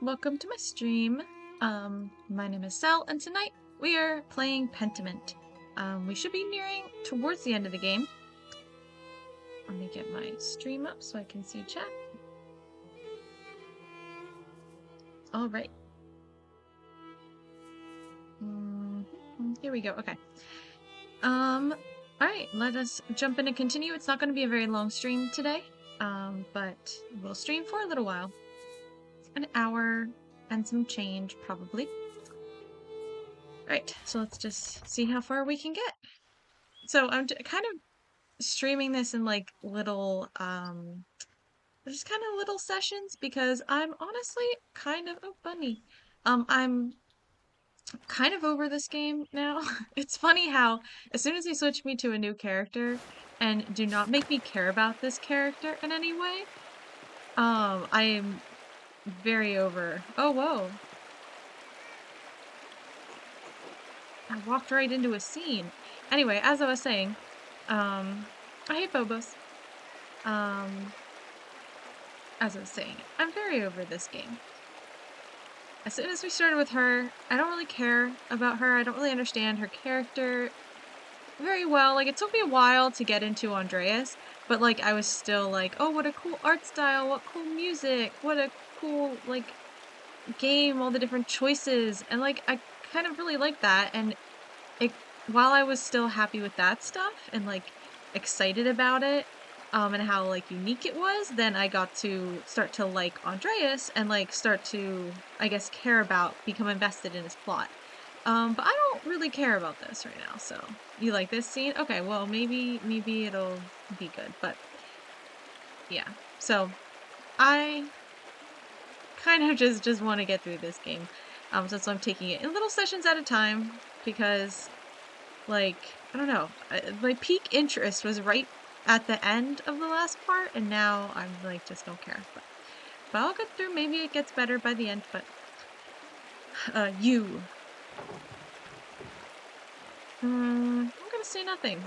welcome to my stream. My name is Sel, and tonight we are playing Pentiment. We should be nearing towards the end of the game. Let me get my stream up so I can see chat. All right. Here we go. Okay. All right. Let us jump in and continue. It's not going to be a very long stream today, but we'll stream for a little while. An hour and some change, probably. Right, so let's just see how far we can get. So I'm kind of streaming this in like little, just kind of little sessions because I'm honestly kind of, oh bunny, I'm kind of over this game now. It's funny how as soon as they switch me to a new character and do not make me care about this character in any way, I am very over. Oh, whoa. I walked right into a scene. Anyway, as I was saying, I hate Phobos. As I was saying, I'm very over this game. As soon as we started with her, I don't really care about her. I don't really understand her character very well. Like, it took me a while to get into Andreas, but, like, I was still like, oh, what a cool art style, what cool music, what a cool, like, game, all the different choices, and, like, I kind of really liked that, and while I was still happy with that stuff, and, like, excited about it, and how, like, unique it was, then I got to start to like Andreas and, like, start to, I guess, become invested in his plot. But I don't really care about this right now, so. You like this scene? Okay, well, maybe it'll be good, but yeah. So, I kind of just want to get through this game. So I'm taking it in little sessions at a time, because, like, I don't know, my peak interest was right at the end of the last part, and now I'm like, just don't care. But I'll get through. Maybe it gets better by the end, but you. I'm gonna say nothing.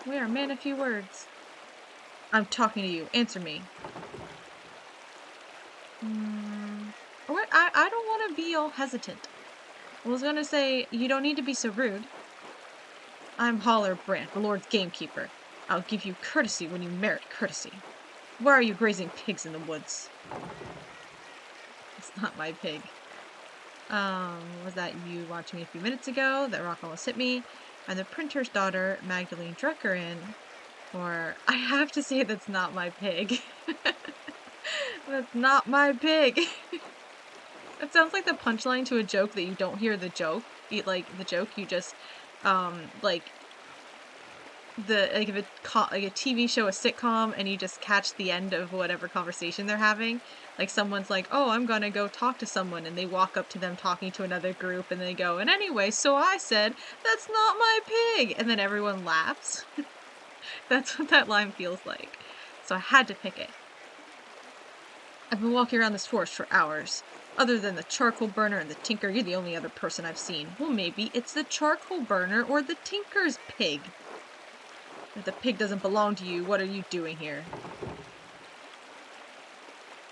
We are man of few words. I'm talking to you. Answer me. What? I don't want to be all hesitant. I was gonna say, you don't need to be so rude. I'm Holler Brand, the Lord's gamekeeper. I'll give you courtesy when you merit courtesy. Why are you grazing pigs in the woods? It's not my pig. Was that you watching me a few minutes ago? That rock almost hit me. I'm the printer's daughter, Magdalene Druckerin. Or, I have to say that's not my pig. That's not my pig. It sounds like the punchline to a joke that you don't hear the joke. You just, like if a TV show, a sitcom, and you just catch the end of whatever conversation they're having. Like, someone's like, oh, I'm gonna go talk to someone, and they walk up to them talking to another group, and they go, and anyway, so I said, that's not my pig! And then everyone laughs. That's what that line feels like. So I had to pick it. I've been walking around this forest for hours. Other than the charcoal burner and the tinker, you're the only other person I've seen. Well, maybe it's the charcoal burner or the tinker's pig. If the pig doesn't belong to you, what are you doing here?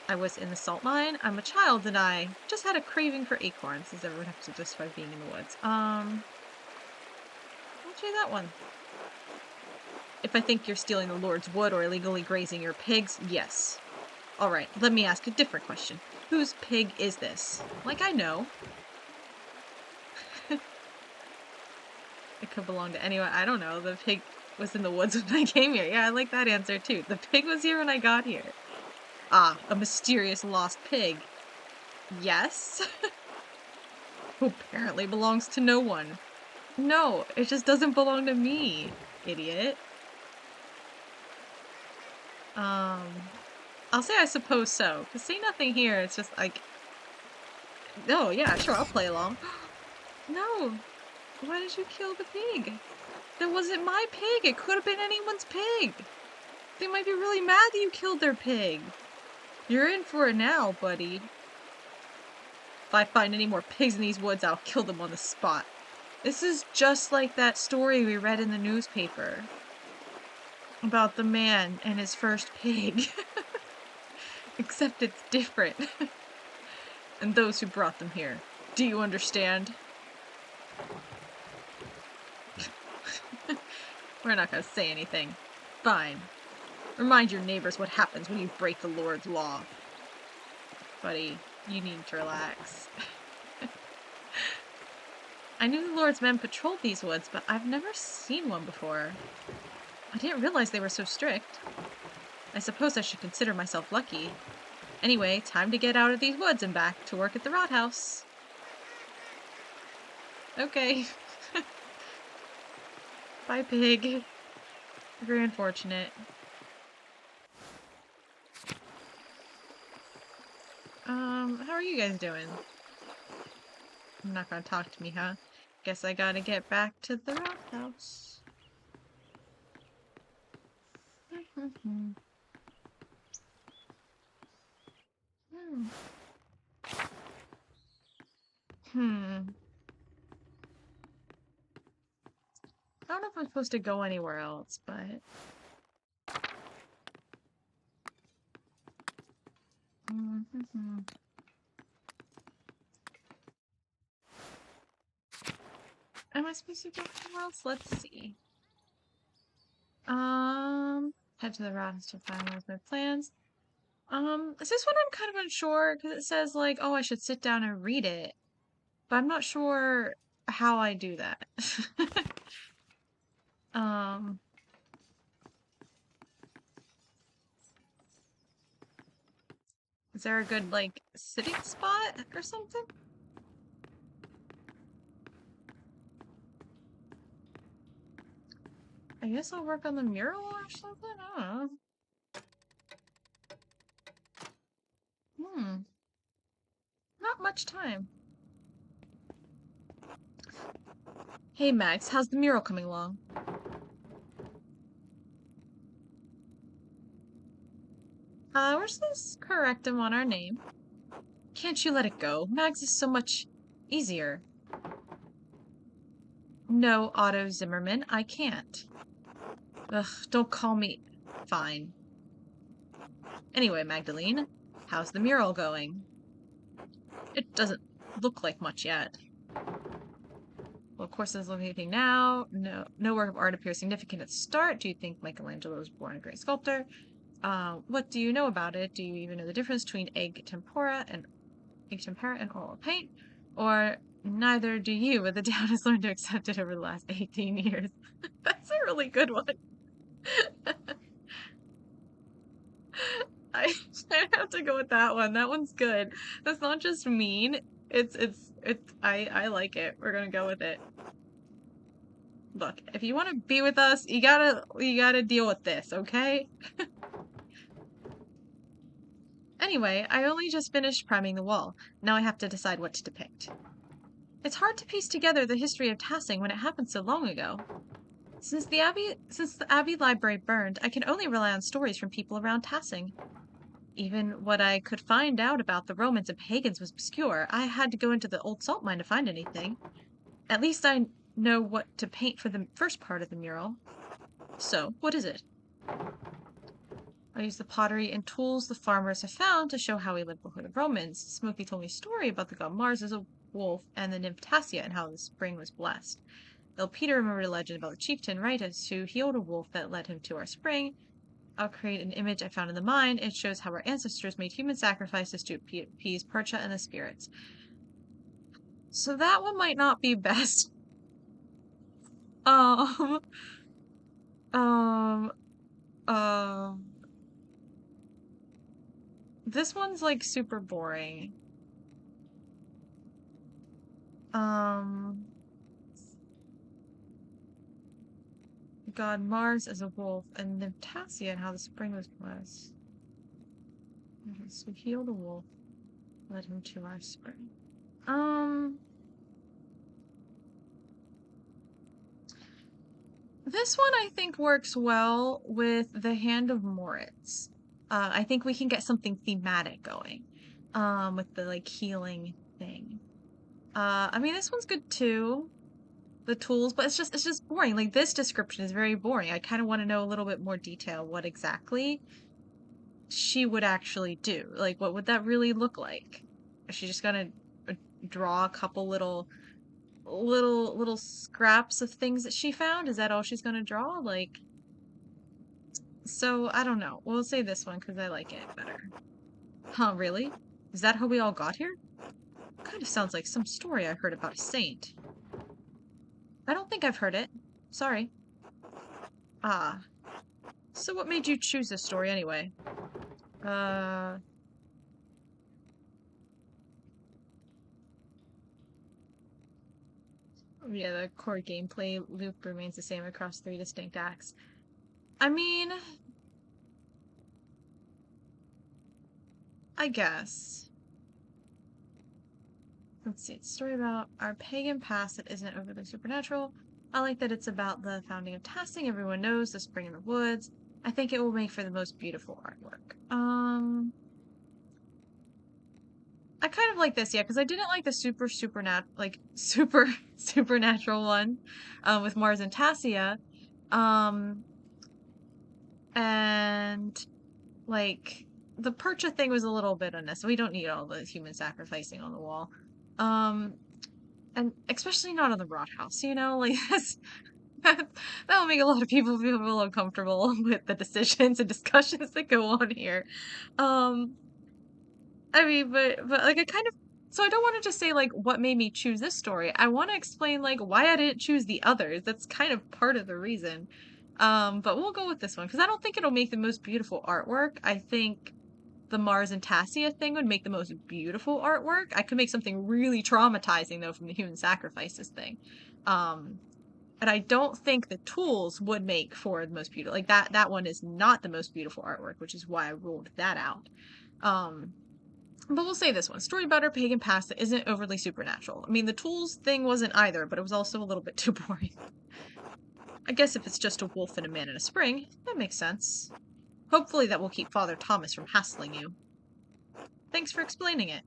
I was in the salt mine. I'm a child and I just had a craving for acorns. Does everyone have to justify being in the woods? I'll try that one. If I think you're stealing the Lord's wood or illegally grazing your pigs, yes. Alright, let me ask a different question. Whose pig is this? Like, I know. It could belong to anyone. I don't know. The pig was in the woods when I came here. Yeah, I like that answer too. The pig was here when I got here. Ah, a mysterious lost pig. Yes? Who apparently belongs to no one. No, it just doesn't belong to me, idiot. I'll say I suppose so. Cause say nothing here, it's just like... No, yeah, sure, I'll play along. No! Why did you kill the pig? That wasn't my pig! It could have been anyone's pig! They might be really mad that you killed their pig! You're in for it now, buddy. If I find any more pigs in these woods, I'll kill them on the spot. This is just like that story we read in the newspaper. About the man and his first pig. Except it's different. and those who brought them here. Do you understand? We're not gonna say anything. Fine. Remind your neighbors what happens when you break the Lord's law. Buddy, you need to relax. I knew the Lord's men patrolled these woods, but I've never seen one before. I didn't realize they were so strict. I suppose I should consider myself lucky. Anyway, time to get out of these woods and back to work at the Rathouse. Okay. Bye, pig. Very unfortunate. How are you guys doing? You're not gonna talk to me, huh? Guess I gotta get back to the Rathouse. I don't know if I'm supposed to go anywhere else, but... Am I supposed to go anywhere else? Let's see. Head to the Rathouse to finalize my plans. Is this one I'm kind of unsure, because it says, like, oh, I should sit down and read it. But I'm not sure how I do that. Is there a good, like, sitting spot or something? I guess I'll work on the mural or something? I don't know. Not much time. Hey, Max, how's the mural coming along? We're supposed to correct him on our name. Can't you let it go? Mags is so much easier. No, Otto Zimmerman, I can't. Ugh, don't call me... Fine. Anyway, Magdalene, how's the mural going? It doesn't look like much yet. Well, of course, there's anything now. No work of art appears significant at the start. Do you think Michelangelo was born a great sculptor? What do you know about it? Do you even know the difference between egg tempera and oil paint? Or neither do you, but the town has learned to accept it over the last 18 years. That's a really good one. I have to go with that one. That one's good. That's not just mean. I like it. We're gonna go with it. Look, if you want to be with us, you gotta deal with this, okay? Anyway, I only just finished priming the wall. Now I have to decide what to depict. It's hard to piece together the history of Tassing when it happened so long ago. Since the Abbey library burned, I can only rely on stories from people around Tassing. Even what I could find out about the Romans and pagans was obscure. I had to go into the old salt mine to find anything. At least I know what to paint for the first part of the mural. So, what is it? I use the pottery and tools the farmers have found to show how we lived before the Romans. Smokey told me a story about the god Mars as a wolf and the nymph Tassia and how the spring was blessed. El Peter remembered a legend about the chieftain Ritus who healed a wolf that led him to our spring. I'll create an image I found in the mine. It shows how our ancestors made human sacrifices to appease Percha and the spirits. So that one might not be best. This one's like super boring. God Mars as a wolf and Nymptasia and how the spring was blessed. So we healed a wolf, led him to our spring. This one I think works well with the Hand of Moritz. I think we can get something thematic going, with the like healing thing. I mean this one's good too, the tools, but it's just boring. Like this description is very boring. I kind of want to know a little bit more detail what exactly she would actually do. Like what would that really look like? Is she just gonna draw a couple little scraps of things that she found? Is that all she's gonna draw? Like, so I don't know. We'll say this one because I like it better. Huh, really? Is that how we all got here? Kind of sounds like some story I heard about a saint. I don't think I've heard it. Sorry. Ah. So what made you choose this story anyway? Uh... Yeah, the core gameplay loop remains the same across 3 distinct acts. I mean, I guess. Let's see. It's a story about our pagan past that isn't overly supernatural. I like that it's about the founding of Tassing. Everyone knows the spring in the woods. I think it will make for the most beautiful artwork. I kind of like this, yeah, because I didn't like the super supernatural one, with Mars and Tassia. Um, and like the Percha thing was a little bit unnecessary. We don't need all the human sacrificing on the wall. Um, and especially not on the Rot House, you know, like that'll make a lot of people feel a little uncomfortable with the decisions and discussions that go on here. Um, I mean, but like I kind of so I don't want to just say like what made me choose this story. I want to explain like why I didn't choose the others. That's kind of part of the reason. But we'll go with this one because I don't think it'll make the most beautiful artwork. I think the Mars and Tassia thing would make the most beautiful artwork. I could make something really traumatizing though from the human sacrifices thing. Um, and I don't think the tools would make for the most beautiful. Like that one is not the most beautiful artwork, which is why I ruled that out. Um, but we'll say this one. Story about our pagan past that isn't overly supernatural. I mean, the tools thing wasn't either, but it was also a little bit too boring. I guess if it's just a wolf and a man in a spring, that makes sense. Hopefully that will keep Father Thomas from hassling you. Thanks for explaining it.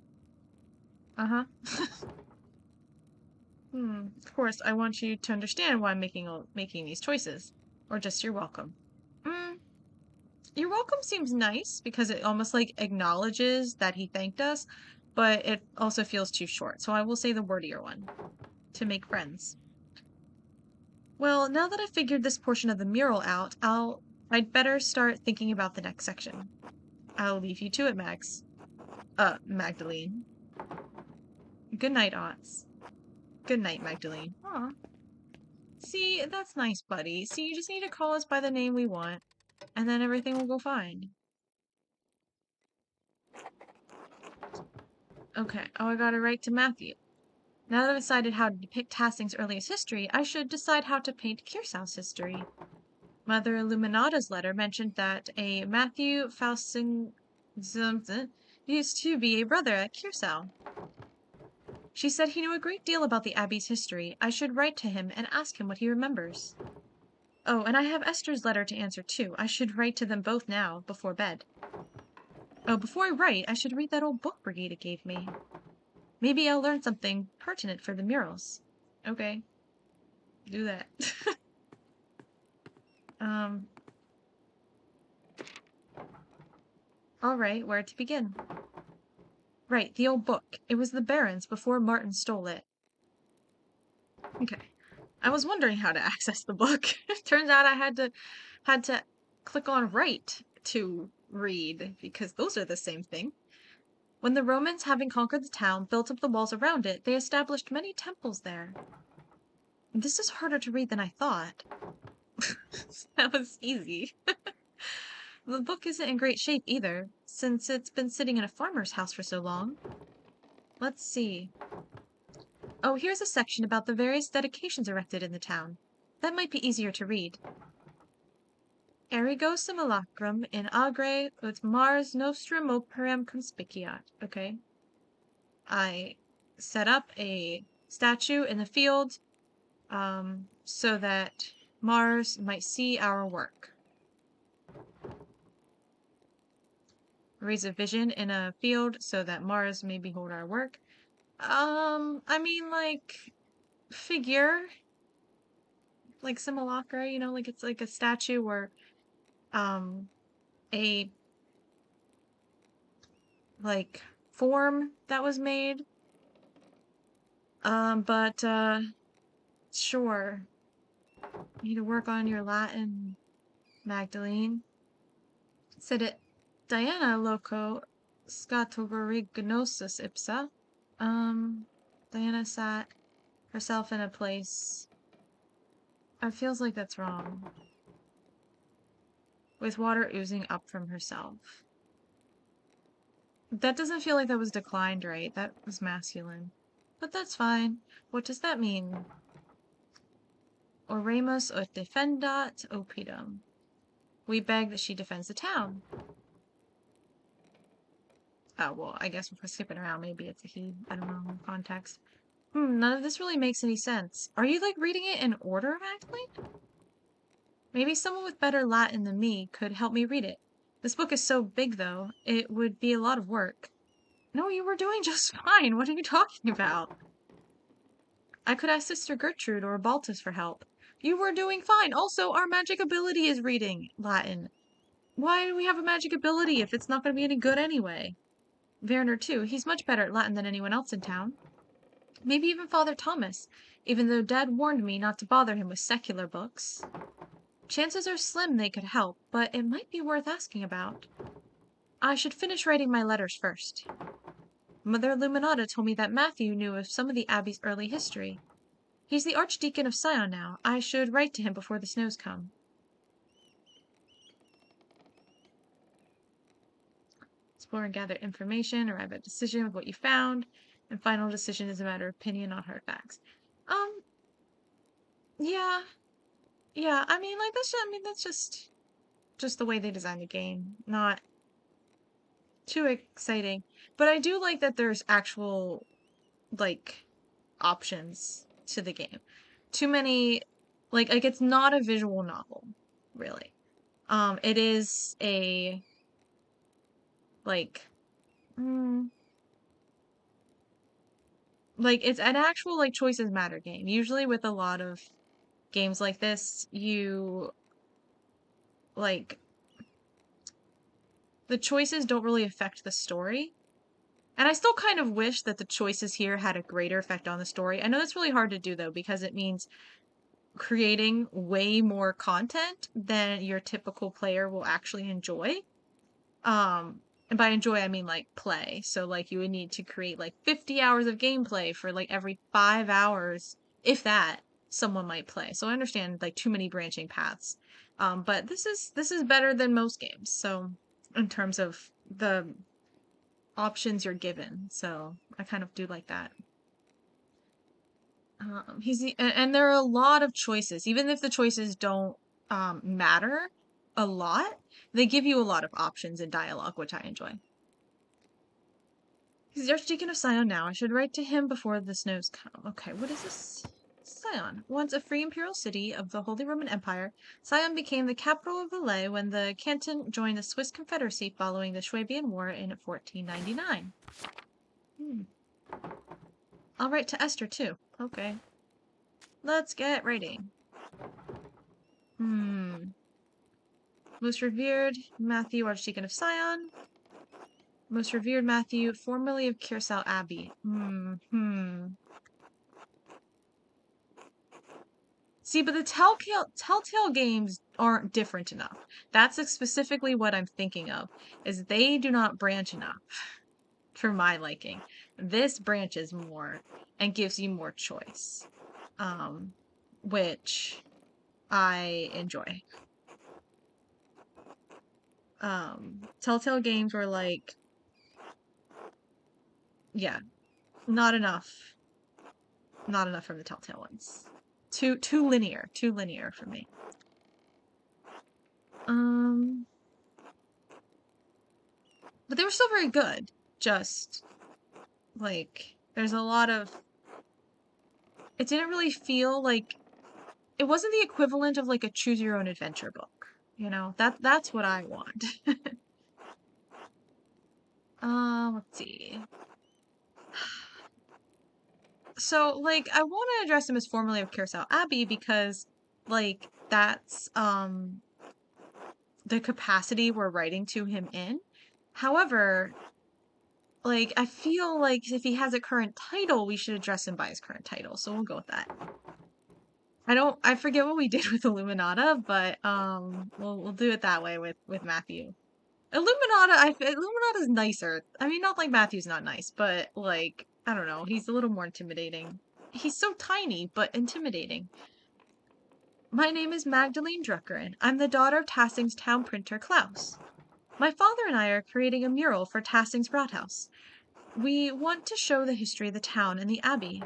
Uh-huh. Of course, I want you to understand why I'm making these choices. Or just you're welcome. Mm, you're welcome seems nice because it almost like acknowledges that he thanked us, but it also feels too short. So I will say the wordier one. To make friends. Well, now that I've figured this portion of the mural out, I'd better start thinking about the next section. I'll leave you to it, Max. Magdalene. Good night, Aunts. Good night, Magdalene. Aw. See, that's nice, buddy. See, you just need to call us by the name we want, and then everything will go fine. Okay, oh, I gotta write to Matthew. Now that I've decided how to depict Tassing's earliest history, I should decide how to paint Kirsau's history. Mother Illuminata's letter mentioned that a Matthew Faustin used to be a brother at Kirsau. She said he knew a great deal about the Abbey's history. I should write to him and ask him what he remembers. Oh, and I have Esther's letter to answer too. I should write to them both now, before bed. Oh, before I write, I should read that old book Brigida gave me. Maybe I'll learn something pertinent for the murals. Okay. Do that. um... Alright, where to begin? Right, the old book. It was the Baron's before Martin stole it. Okay. I was wondering how to access the book. Turns out I had to click on right to read, because those are the same thing. When the Romans, having conquered the town, built up the walls around it, they established many temples there. This is harder to read than I thought. That was easy. The book isn't in great shape either, since it's been sitting in a farmer's house for so long. Let's see. Oh, here's a section about the various dedications erected in the town. That might be easier to read. Ergo simulacrum in agre ut Mars nostrum operem conspiciat. Okay. I set up a statue in the field, so that Mars might see our work. Raise a vision in a field so that Mars may behold our work. I mean, like, figure, like simulacra, you know, like it's like a statue or, a, like, form that was made. But sure. You need to work on your Latin, Magdalene. Said it. Diana loco scatogorignosus ipsa. Diana sat herself in a place. It feels like that's wrong. With water oozing up from herself. That doesn't feel like that was declined right. That was masculine. But that's fine. What does that mean? Oremus ut defendat opidum. We beg that she defends the town. Oh, well, I guess if we're skipping around, maybe it's a he. I don't know, context. None of this really makes any sense. Are you, like, reading it in order, Magdalene? Maybe someone with better Latin than me could help me read it. This book is so big, though, it would be a lot of work. No, you were doing just fine. What are you talking about? I could ask Sister Gertrude or Baltus for help. You were doing fine. Also, our magic ability is reading Latin. Why do we have a magic ability if it's not going to be any good anyway? Werner, too. He's much better at Latin than anyone else in town. Maybe even Father Thomas, even though Dad warned me not to bother him with secular books. Chances are slim they could help, but it might be worth asking about. I should finish writing my letters first. Mother Illuminata told me that Matthew knew of some of the Abbey's early history. He's the Archdeacon of Sion now. I should write to him before the snows come. Explore and gather information, arrive at a decision with what you found, and final decision is a matter of opinion, not hard facts. Yeah. Yeah, I mean, like, that's just the way they designed the game. Not too exciting. But I do like that there's actual, like, options to the game. Too many, like, it's not a visual novel, really. It is a, like, like, it's an actual, like, choices matter game. Usually with a lot of games like this, like, the choices don't really affect the story. And I still kind of wish that the choices here had a greater effect on the story. I know that's really hard to do, though, because it means creating way more content than your typical player will actually enjoy. And by enjoy, I mean, like, play. So, like, you would need to create, like, 50 hours of gameplay for, like, every 5 hours, if that, someone might play. So I understand, like, too many branching paths. But this is better than most games. So, in terms of the options you're given. So I kind of do like that. And there are a lot of choices, even if the choices don't matter a lot. They give you a lot of options in dialogue, which I enjoy. He's the Archdeacon of Sion now. I should write to him before the snows come. Okay, what is this? Sion. Once a free imperial city of the Holy Roman Empire, Sion became the capital of the Ley when the canton joined the Swiss Confederacy following the Swabian War in 1499. I'll write to Esther, too. Okay. Let's get writing. Most revered Matthew, Archdeacon of Sion. Most revered Matthew, formerly of Kearsall Abbey. See, but the Telltale games aren't different enough. That's specifically what I'm thinking of, is they do not branch enough for my liking. This branches more and gives you more choice, which I enjoy. Telltale games were like, yeah, not enough from the Telltale ones. Too linear for me. But they were still very good. Just like there's a lot of. It didn't really feel like it wasn't the equivalent of like a choose your own adventure book. You know, that's what I want. Let's see. So, like, I want to address him as formerly of Kearsall Abbey because, like, that's, the capacity we're writing to him in. However, Like, I feel like if he has a current title, we should address him by his current title, so we'll go with that. I forget what we did with Illuminata, but we'll do it that way with Matthew. Illuminata's nicer. I mean, not like Matthew's not nice, but like, I don't know, he's a little more intimidating. He's so tiny, but intimidating. My name is Magdalene Drucker. I'm the daughter of Tassing's town printer Klaus. My father and I are creating a mural for Tassing's Rathaus. We want to show the history of the town and the abbey.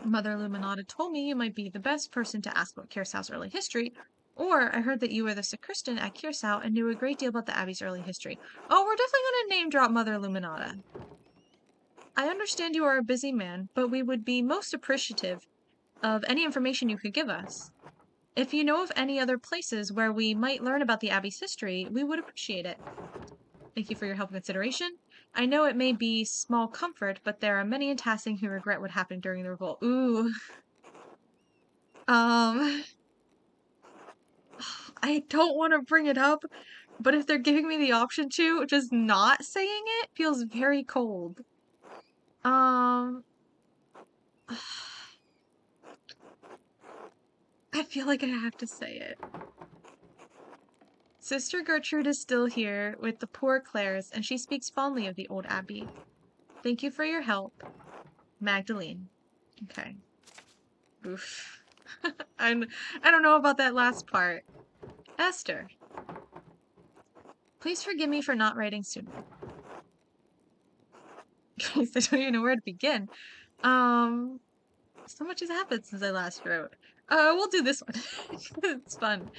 Mother Illuminata told me you might be the best person to ask about Kirsau's early history, or I heard that you were the sacristan at Kirsau and knew a great deal about the abbey's early history. Oh, we're definitely going to name drop Mother Illuminata. I understand you are a busy man, but we would be most appreciative of any information you could give us. If you know of any other places where we might learn about the abbey's history, we would appreciate it. Thank you for your help and consideration. I know it may be small comfort, but there are many in Tassing who regret what happened during the revolt. Ooh. I don't want to bring it up, but if they're giving me the option to, just not saying it feels very cold. I feel like I have to say it. Sister Gertrude is still here with the poor Clares, and she speaks fondly of the old abbey. Thank you for your help. Magdalene. Okay. Oof. I don't know about that last part. Esther. Please forgive me for not writing sooner. I don't even know where to begin. So much has happened since I last wrote. We'll do this one. It's fun.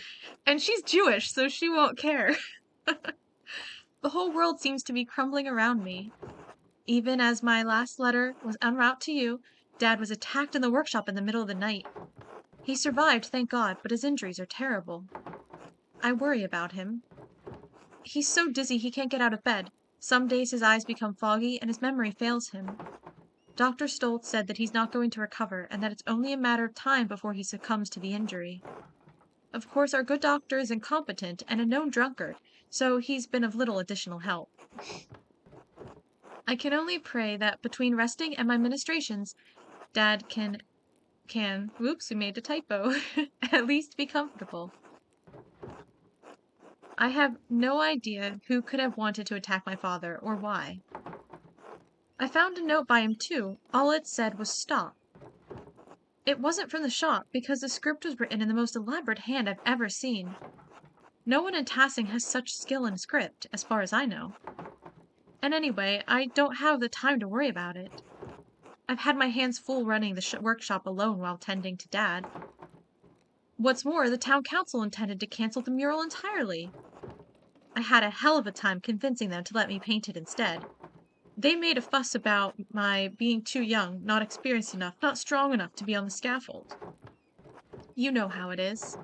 And she's Jewish, so she won't care. The whole world seems to be crumbling around me. Even as my last letter was en route to you, Dad was attacked in the workshop in the middle of the night. He survived, thank God, but his injuries are terrible. I worry about him. He's so dizzy he can't get out of bed. Some days his eyes become foggy and his memory fails him. Dr. Stoltz said that he's not going to recover and that it's only a matter of time before he succumbs to the injury. Of course, our good doctor is incompetent and a known drunkard, so he's been of little additional help. I can only pray that between resting and my ministrations, Dad can, whoops, we made a typo, at least be comfortable. I have no idea who could have wanted to attack my father or why. I found a note by him too. All it said was stop. It wasn't from the shop because the script was written in the most elaborate hand I've ever seen. No one in Tassing has such skill in script, as far as I know. And anyway, I don't have the time to worry about it. I've had my hands full running the workshop alone while tending to Dad. What's more, the town council intended to cancel the mural entirely. I had a hell of a time convincing them to let me paint it instead. They made a fuss about my being too young, not experienced enough, not strong enough to be on the scaffold. You know how it is.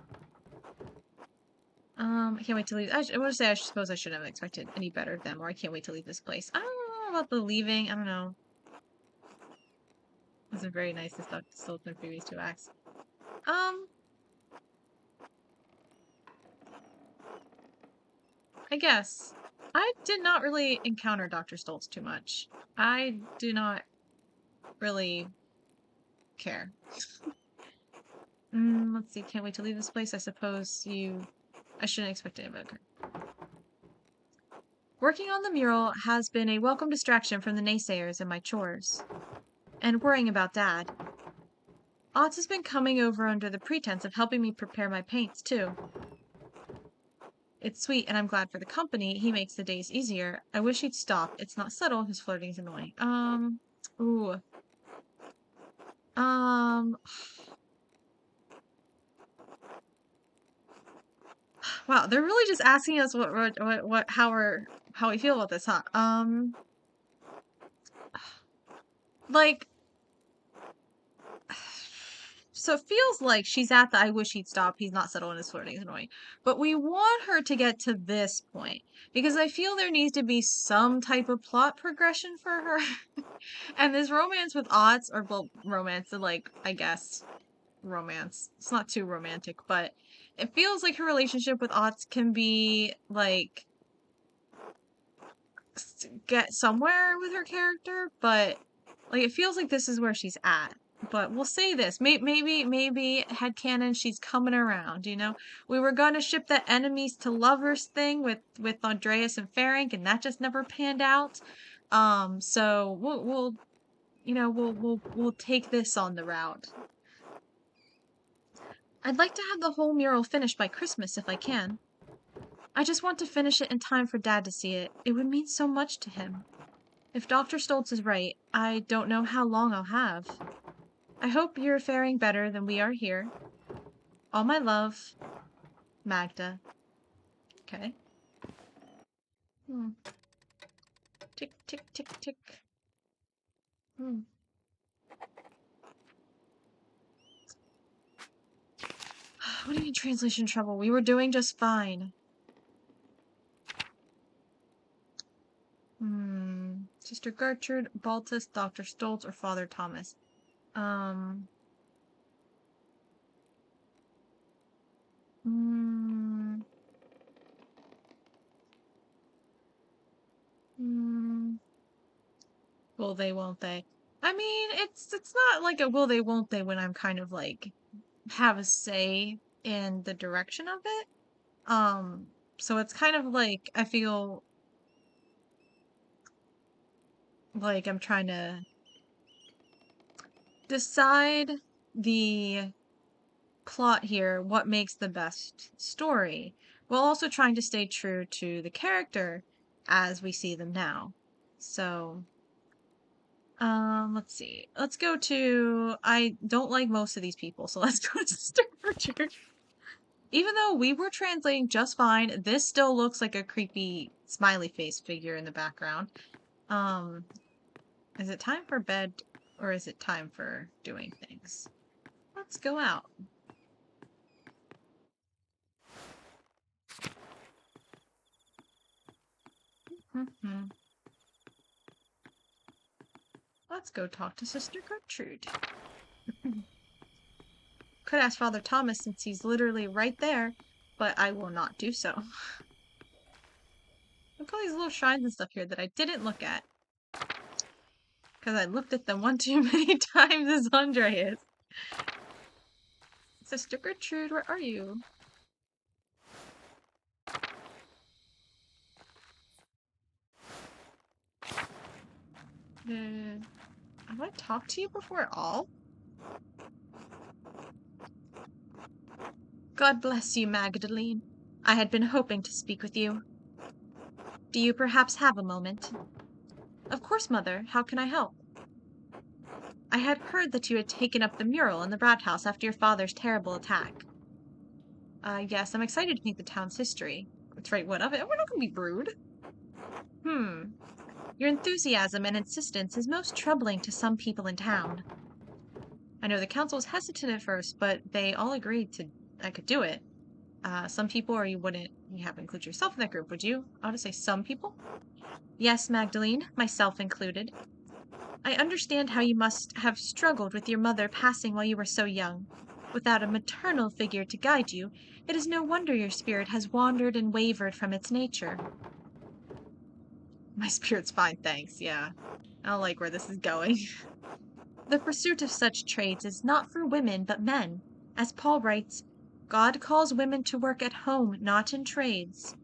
I can't wait to leave. I want to say I suppose I shouldn't have expected any better of them, or I can't wait to leave this place. I don't know about the leaving. I don't know. This is very nice to stuff still in the previous 2 acts. I guess. I did not really encounter Dr. Stoltz too much. I do not really care. Let's see. Can't wait to leave this place. I suppose I shouldn't expect it. Okay. Working on the mural has been a welcome distraction from the naysayers and my chores. And worrying about Dad. Otz has been coming over under the pretense of helping me prepare my paints, too. It's sweet, and I'm glad for the company. He makes the days easier. I wish he'd stop. It's not subtle. His flirting is annoying. Ooh. Wow, they're really just asking us how we feel about this, huh? Like, so it feels like she's at the I wish he'd stop. He's not subtle and his flirting is annoying. But we want her to get to this point because I feel there needs to be some type of plot progression for her. And this romance with Otz, or well, romance, like, I guess, romance. It's not too romantic, but it feels like her relationship with Otz can be, like, get somewhere with her character, but like it feels like this is where she's at. But we'll say this, maybe headcanon, she's coming around. You know, we were gonna ship that enemies to lovers thing with Andreas and Ferenc, and that just never panned out. So we'll you know we'll take this on the route. I'd like to have the whole mural finished by Christmas if I can. I just want to finish it in time for Dad to see it. It would mean so much to him. If Dr. Stoltz is right, I don't know how long I'll have. I hope you're faring better than we are here. All my love, Magda. Okay. Hmm. Tick, tick, tick, tick. Hmm. What do you mean translation trouble? We were doing just fine. Sister Gertrude, Baltus, Dr. Stoltz, or Father Thomas? Um. Hmm. Hmm. Will they, won't they? I mean, it's not like a will they, won't they when I'm kind of like have a say in the direction of it. Um, so it's kind of like I feel like I'm trying to decide the plot here, what makes the best story, while also trying to stay true to the character as we see them now. So, let's see. Let's go to I don't like most of these people, so let's go to Sturger. Even though we were translating just fine, this still looks like a creepy smiley face figure in the background. Um, is it time for bed or is it time for doing things? Let's go out. Let's go talk to Sister Gertrude. Could ask Father Thomas since he's literally right there, but I will not do so. Look at all these little shrines and stuff here that I didn't look at. Because I looked at them one too many times as Andreas. Sister Gertrude, where are you? Have I talked to you before at all? God bless you, Magdalene. I had been hoping to speak with you. Do you perhaps have a moment? Of course, Mother. How can I help? I had heard that you had taken up the mural in the Brat House after your father's terrible attack. Yes, I'm excited to meet the town's history. That's right, what of it? We're not gonna be rude. Your enthusiasm and insistence is most troubling to some people in town. I know the council was hesitant at first, but they all agreed I could do it. Some people, or you wouldn't, you have to include yourself in that group, would you? I would say some people. Yes, Magdalene, myself included. I understand how you must have struggled with your mother passing while you were so young. Without a maternal figure to guide you, it is no wonder your spirit has wandered and wavered from its nature. My spirit's fine, thanks, yeah. I don't like where this is going. The pursuit of such trades is not for women but men. As Paul writes, God calls women to work at home, not in trades.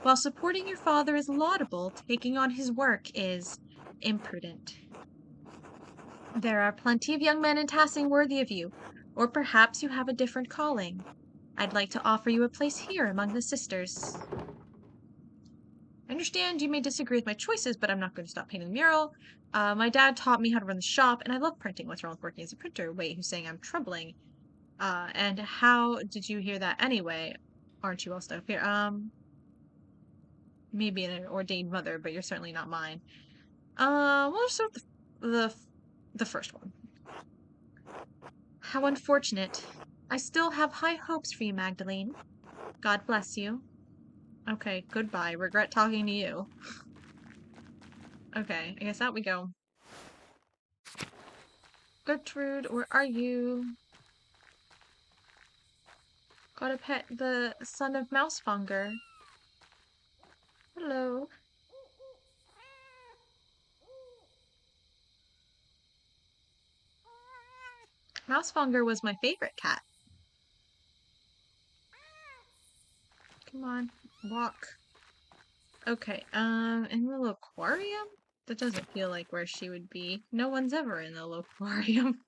While supporting your father is laudable, taking on his work is imprudent. There are plenty of young men in Tassing worthy of you, or perhaps you have a different calling. I'd like to offer you a place here among the sisters. I understand you may disagree with my choices, but I'm not going to stop painting the mural. My dad taught me how to run the shop, and I love printing. What's wrong with working as a printer? Wait, who's saying I'm troubling? And how did you hear that anyway? Aren't you all stuck here? Maybe an ordained mother, but you're certainly not mine. We'll start with the first one. How unfortunate. I still have high hopes for you, Magdalene. God bless you. Okay, goodbye. Regret talking to you. Okay, I guess out we go. Gertrude, where are you? Gotta pet the son of Mousefonger. Hello. Mousemonger was my favorite cat. Come on, walk. Okay, in the aquarium? That doesn't feel like where she would be. No one's ever in the aquarium.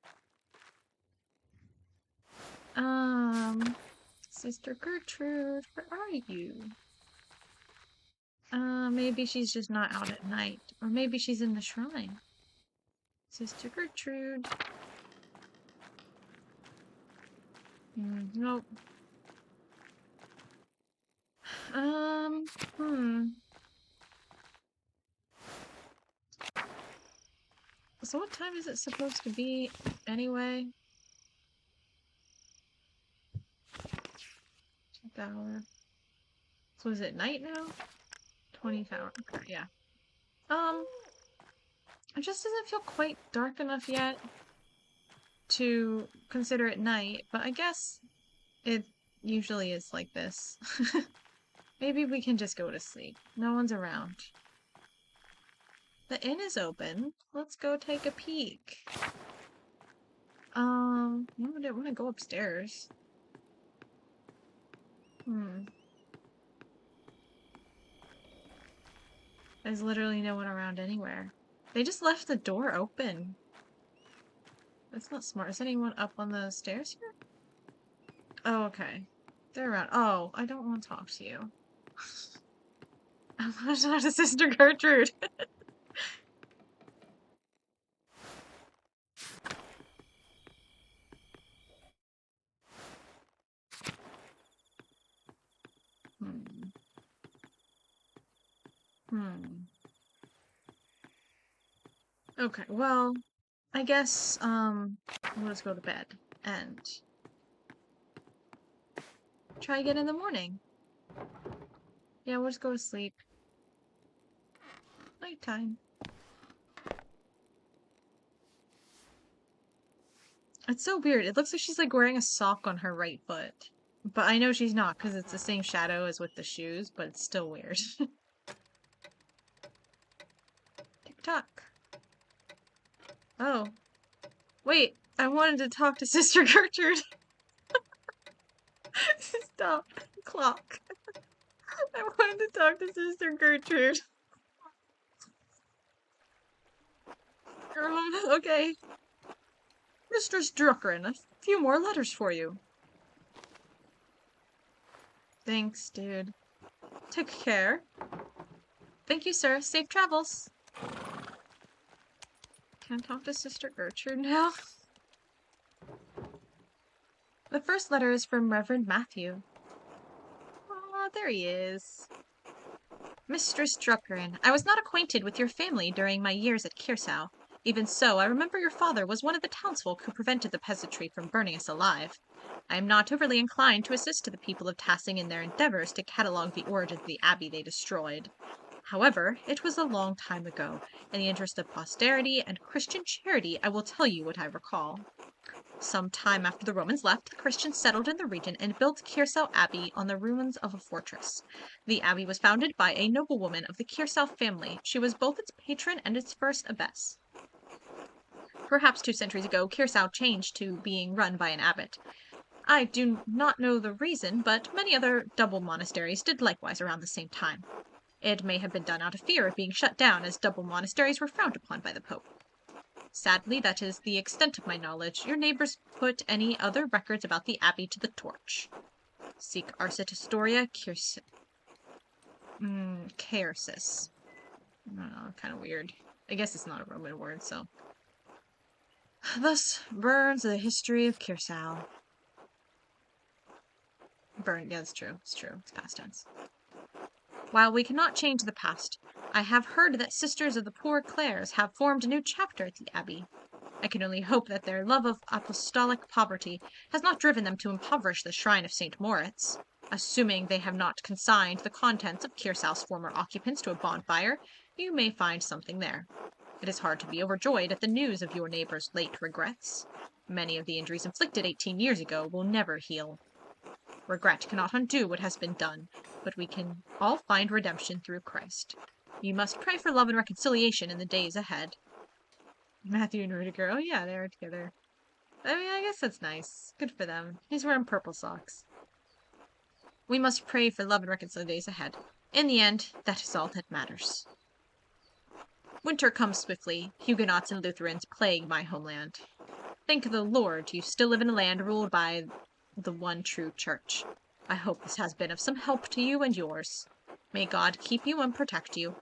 Sister Gertrude, where are you? Maybe she's just not out at night. Or maybe she's in the shrine. Sister Gertrude. Nope. Hmm. So what time is it supposed to be anyway? Hour. So is it night now? 20th hour. Okay, yeah. It just doesn't feel quite dark enough yet to consider it night, but I guess it usually is like this. Maybe we can just go to sleep. No one's around. The inn is open. Let's go take a peek. I don't want to go upstairs. There's literally no one around anywhere. They just left the door open. That's not smart. Is anyone up on the stairs here? Oh, okay. They're around. Oh, I don't want to talk to you. I want to talk to Sister Gertrude. Okay, well, I guess, we'll just go to bed and try again in the morning. Yeah, we'll just go to sleep. Nighttime. It's so weird. It looks like she's like wearing a sock on her right foot. But I know she's not because it's the same shadow as with the shoes, but it's still weird. Tick-tock. Oh. Wait, I wanted to talk to Sister Gertrude. Stop. Clock. I wanted to talk to Sister Gertrude. Okay. Mistress Druckrin, a few more letters for you. Thanks, dude. Take care. Thank you, sir. Safe travels. Can I talk to Sister Gertrude now? The first letter is from Reverend Matthew. Ah, there he is. Mistress Druckrin, I was not acquainted with your family during my years at Kirsau. Even so, I remember your father was one of the townsfolk who prevented the peasantry from burning us alive. I am not overly inclined to assist the people of Tassing in their endeavors to catalogue the origins of the abbey they destroyed. However, it was a long time ago. In the interest of posterity and Christian charity, I will tell you what I recall. Some time after the Romans left, the Christians settled in the region and built Kirsau Abbey on the ruins of a fortress. The abbey was founded by a noblewoman of the Kirsau family. She was both its patron and its first abbess. Perhaps 2 centuries ago, Kirsau changed to being run by an abbot. I do not know the reason, but many other double monasteries did likewise around the same time. It may have been done out of fear of being shut down, as double monasteries were frowned upon by the Pope. Sadly, that is the extent of my knowledge. Your neighbors put any other records about the abbey to the torch. Sic arsit historia Caersis. I don't know, kind of weird. I guess it's not a Roman word, so. Thus burns the history of Kirsau. Burn, yeah, it's true. It's true. It's past tense. While we cannot change the past, I have heard that Sisters of the Poor Clares have formed a new chapter at the Abbey. I can only hope that their love of apostolic poverty has not driven them to impoverish the shrine of St. Moritz. Assuming they have not consigned the contents of Kirsau's former occupants to a bonfire, you may find something there. It is hard to be overjoyed at the news of your neighbor's late regrets. Many of the injuries inflicted 18 years ago will never heal. Regret cannot undo what has been done, but we can all find redemption through Christ. You must pray for love and reconciliation in the days ahead. Matthew and Rudiger. Oh yeah, they're together. I mean, I guess that's nice. Good for them. He's wearing purple socks. We must pray for love and reconciliation days ahead. In the end, that is all that matters. Winter comes swiftly. Huguenots and Lutherans plague my homeland. Thank the Lord you still live in a land ruled by the one true church. I hope this has been of some help to you and yours. May God keep you and protect you.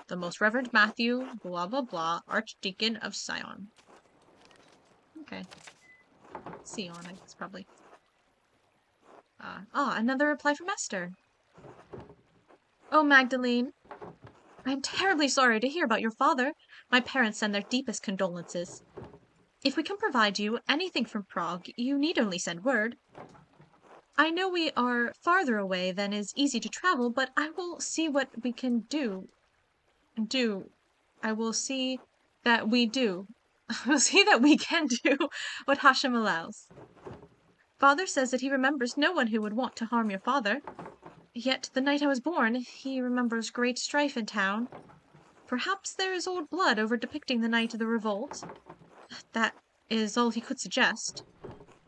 The Most Reverend Matthew, blah blah blah, Archdeacon of Sion. Okay. Sion, I guess, probably. Another reply from Esther. Oh, Magdalene, I am terribly sorry to hear about your father. My parents send their deepest condolences. If we can provide you anything from Prague, you need only send word. I know we are farther away than is easy to travel, but I will see what we can do. I will see that we do. I will see that we can do what Hashem allows. Father says that he remembers no one who would want to harm your father. Yet the night I was born, he remembers great strife in town. Perhaps there is old blood over depicting the night of the revolt. That is all he could suggest.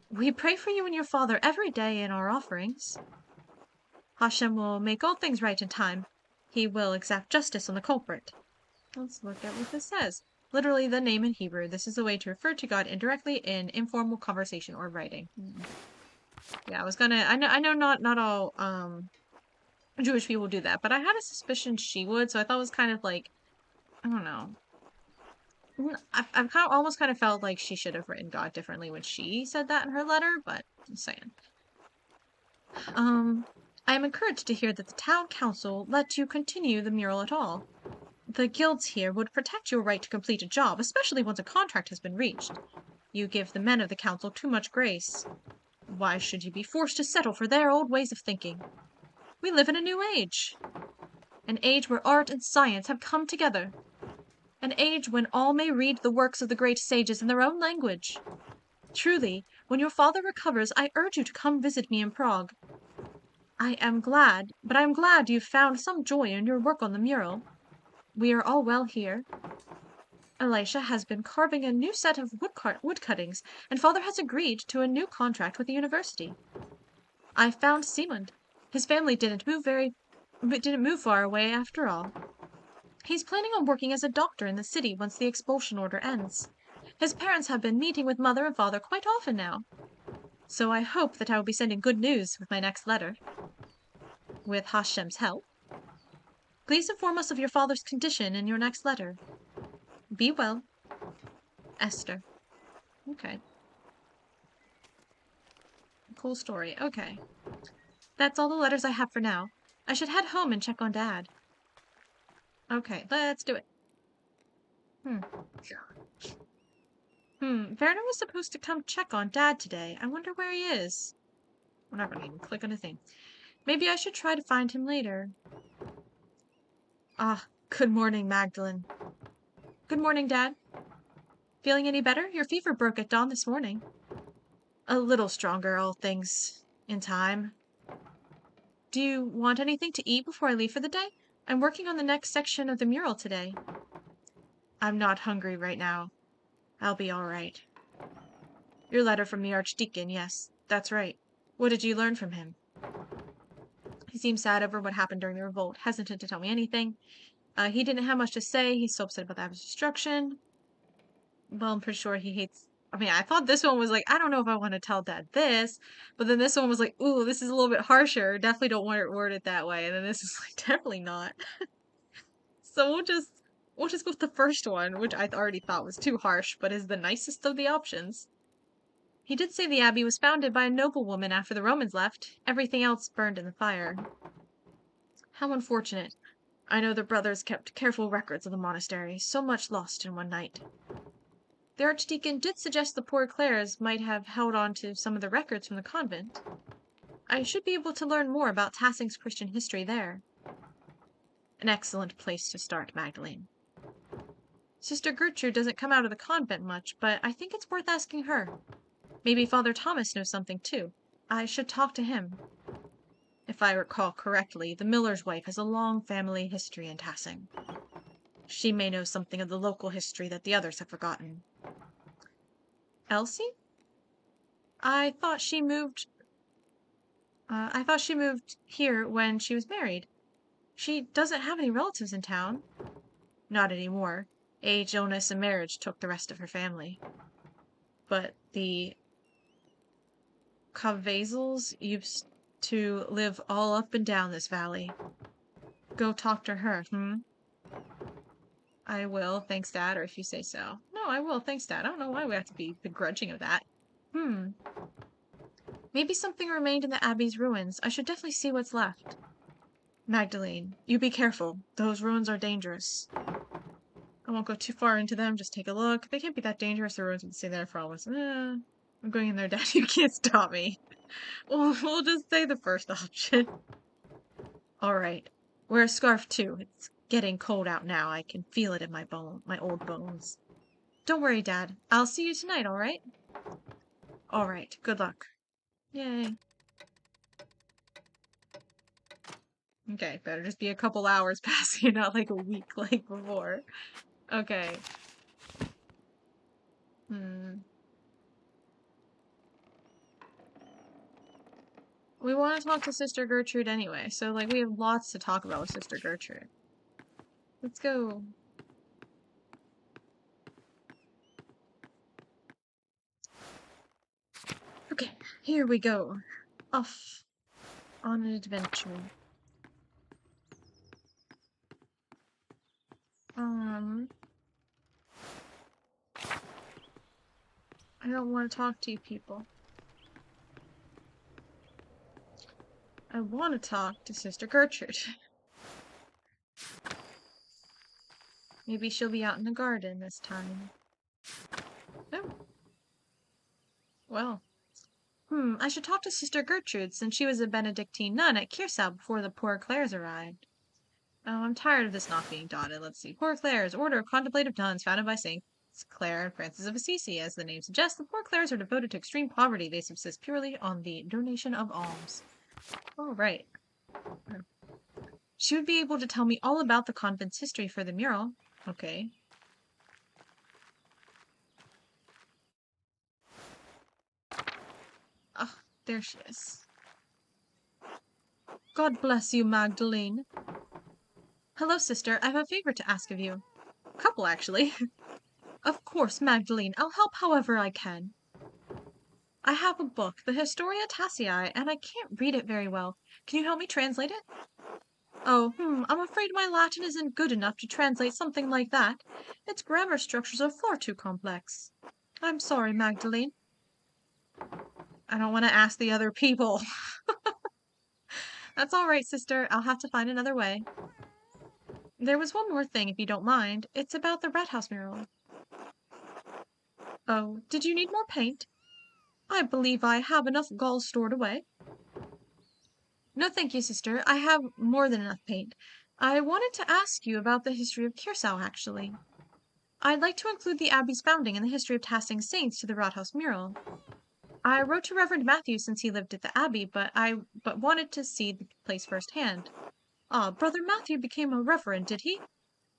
We pray for you and your father every day in our offerings. Hashem will make all things right in time. He will exact justice on the culprit. Let's look at what this says. Literally the name in Hebrew. This is a way to refer to God indirectly in informal conversation or writing. Yeah, I know not all Jewish people do that, but I had a suspicion she would, so I thought it was kind of like, I don't know. I've kind of almost kind of felt like she should have written God differently when she said that in her letter, but I'm saying. I am encouraged to hear that the town council let you continue the mural at all. The guilds here would protect your right to complete a job, especially once a contract has been reached. You give the men of the council too much grace. Why should you be forced to settle for their old ways of thinking? We live in a new age. An age where art and science have come together. An age when all may read the works of the great sages in their own language. Truly, when your father recovers, I urge you to come visit me in Prague. I am glad you've found some joy in your work on the mural. We are all well here. Elisha has been carving a new set of wood cuttings, and father has agreed to a new contract with the university. I found Seamund. His family didn't move far away after all. He's planning on working as a doctor in the city once the expulsion order ends. His parents have been meeting with mother and father quite often now. So I hope that I will be sending good news with my next letter. With Hashem's help. Please inform us of your father's condition in your next letter. Be well. Esther. Okay. Cool story. Okay. That's all the letters I have for now. I should head home and check on Dad. Okay, let's do it. Werner was supposed to come check on Dad today. I wonder where he is. We're not gonna even click on a thing. Maybe I should try to find him later. Good morning, Magdalene. Good morning, Dad. Feeling any better? Your fever broke at dawn this morning. A little stronger, all things in time. Do you want anything to eat before I leave for the day? I'm working on the next section of the mural today. I'm not hungry right now. I'll be all right. Your letter from the Archdeacon, yes, that's right. What did you learn from him? He seemed sad over what happened during the revolt, hesitant to tell me anything. He didn't have much to say. He's so upset about the average destruction. Well, I'm pretty sure he hates... I mean, I thought this one was like, I don't know if I want to tell Dad this, but then this one was like, ooh, this is a little bit harsher. Definitely don't want to word it that way. And then this is like, definitely not. So we'll just go with the first one, which I already thought was too harsh, but is the nicest of the options. He did say the abbey was founded by a noblewoman after the Romans left. Everything else burned in the fire. How unfortunate. I know the brothers kept careful records of the monastery. So much lost in one night. The Archdeacon did suggest the poor Clares might have held on to some of the records from the convent. I should be able to learn more about Tassing's Christian history there. An excellent place to start, Magdalene. Sister Gertrude doesn't come out of the convent much, but I think it's worth asking her. Maybe Father Thomas knows something too. I should talk to him. If I recall correctly, the miller's wife has a long family history in Tassing. She may know something of the local history that the others have forgotten. Elsie? I thought she moved. I thought she moved here when she was married. She doesn't have any relatives in town. Not anymore. Age, illness, and marriage took the rest of her family. But the Cavazels used to live all up and down this valley. Go talk to her, I will, thanks, Dad, or if you say so. No, I will, thanks, Dad. I don't know why we have to be begrudging of that. Maybe something remained in the Abbey's ruins. I should definitely see what's left. Magdalene, you be careful. Those ruins are dangerous. I won't go too far into them, just take a look. They can't be that dangerous. The ruins would stay there for always. I'm going in there, Dad. You can't stop me. We'll just say the first option. Alright. Wear a scarf too. It's getting cold out now. I can feel it in my old bones. Don't worry, Dad. I'll see you tonight, alright? Alright. Good luck. Yay. Okay, better just be a couple hours passing, not like a week like before. Okay. We want to talk to Sister Gertrude anyway, so like we have lots to talk about with Sister Gertrude. Let's go. Okay, here we go. Off on an adventure. I don't want to talk to you people. I want to talk to Sister Gertrude. Maybe she'll be out in the garden this time. Oh. Well. I should talk to Sister Gertrude since she was a Benedictine nun at Kiersau before the Poor Clares arrived. Oh, I'm tired of this not being dotted. Let's see. Poor Clares, order of contemplative nuns founded by Saints Clare and Francis of Assisi. As the name suggests, the Poor Clares are devoted to extreme poverty. They subsist purely on the donation of alms. All right. She would be able to tell me all about the convent's history for the mural. Okay. Ah, there she is. God bless you, Magdalene. Hello, sister. I have a favor to ask of you. A couple, actually. Of course, Magdalene. I'll help however I can. I have a book, the Historia Tassii, and I can't read it very well. Can you help me translate it? Oh, I'm afraid my Latin isn't good enough to translate something like that. Its grammar structures are far too complex. I'm sorry, Magdalene. I don't want to ask the other people. That's all right, sister. I'll have to find another way. There was one more thing, if you don't mind. It's about the Red House mural. Oh, did you need more paint? I believe I have enough galls stored away. No, thank you, sister. I have more than enough paint. I wanted to ask you about the history of Kiersau, actually. I'd like to include the Abbey's founding and the history of Tassing Saints to the Rathaus mural. I wrote to Reverend Matthew since he lived at the Abbey, but wanted to see the place firsthand. Ah, Brother Matthew became a reverend, did he?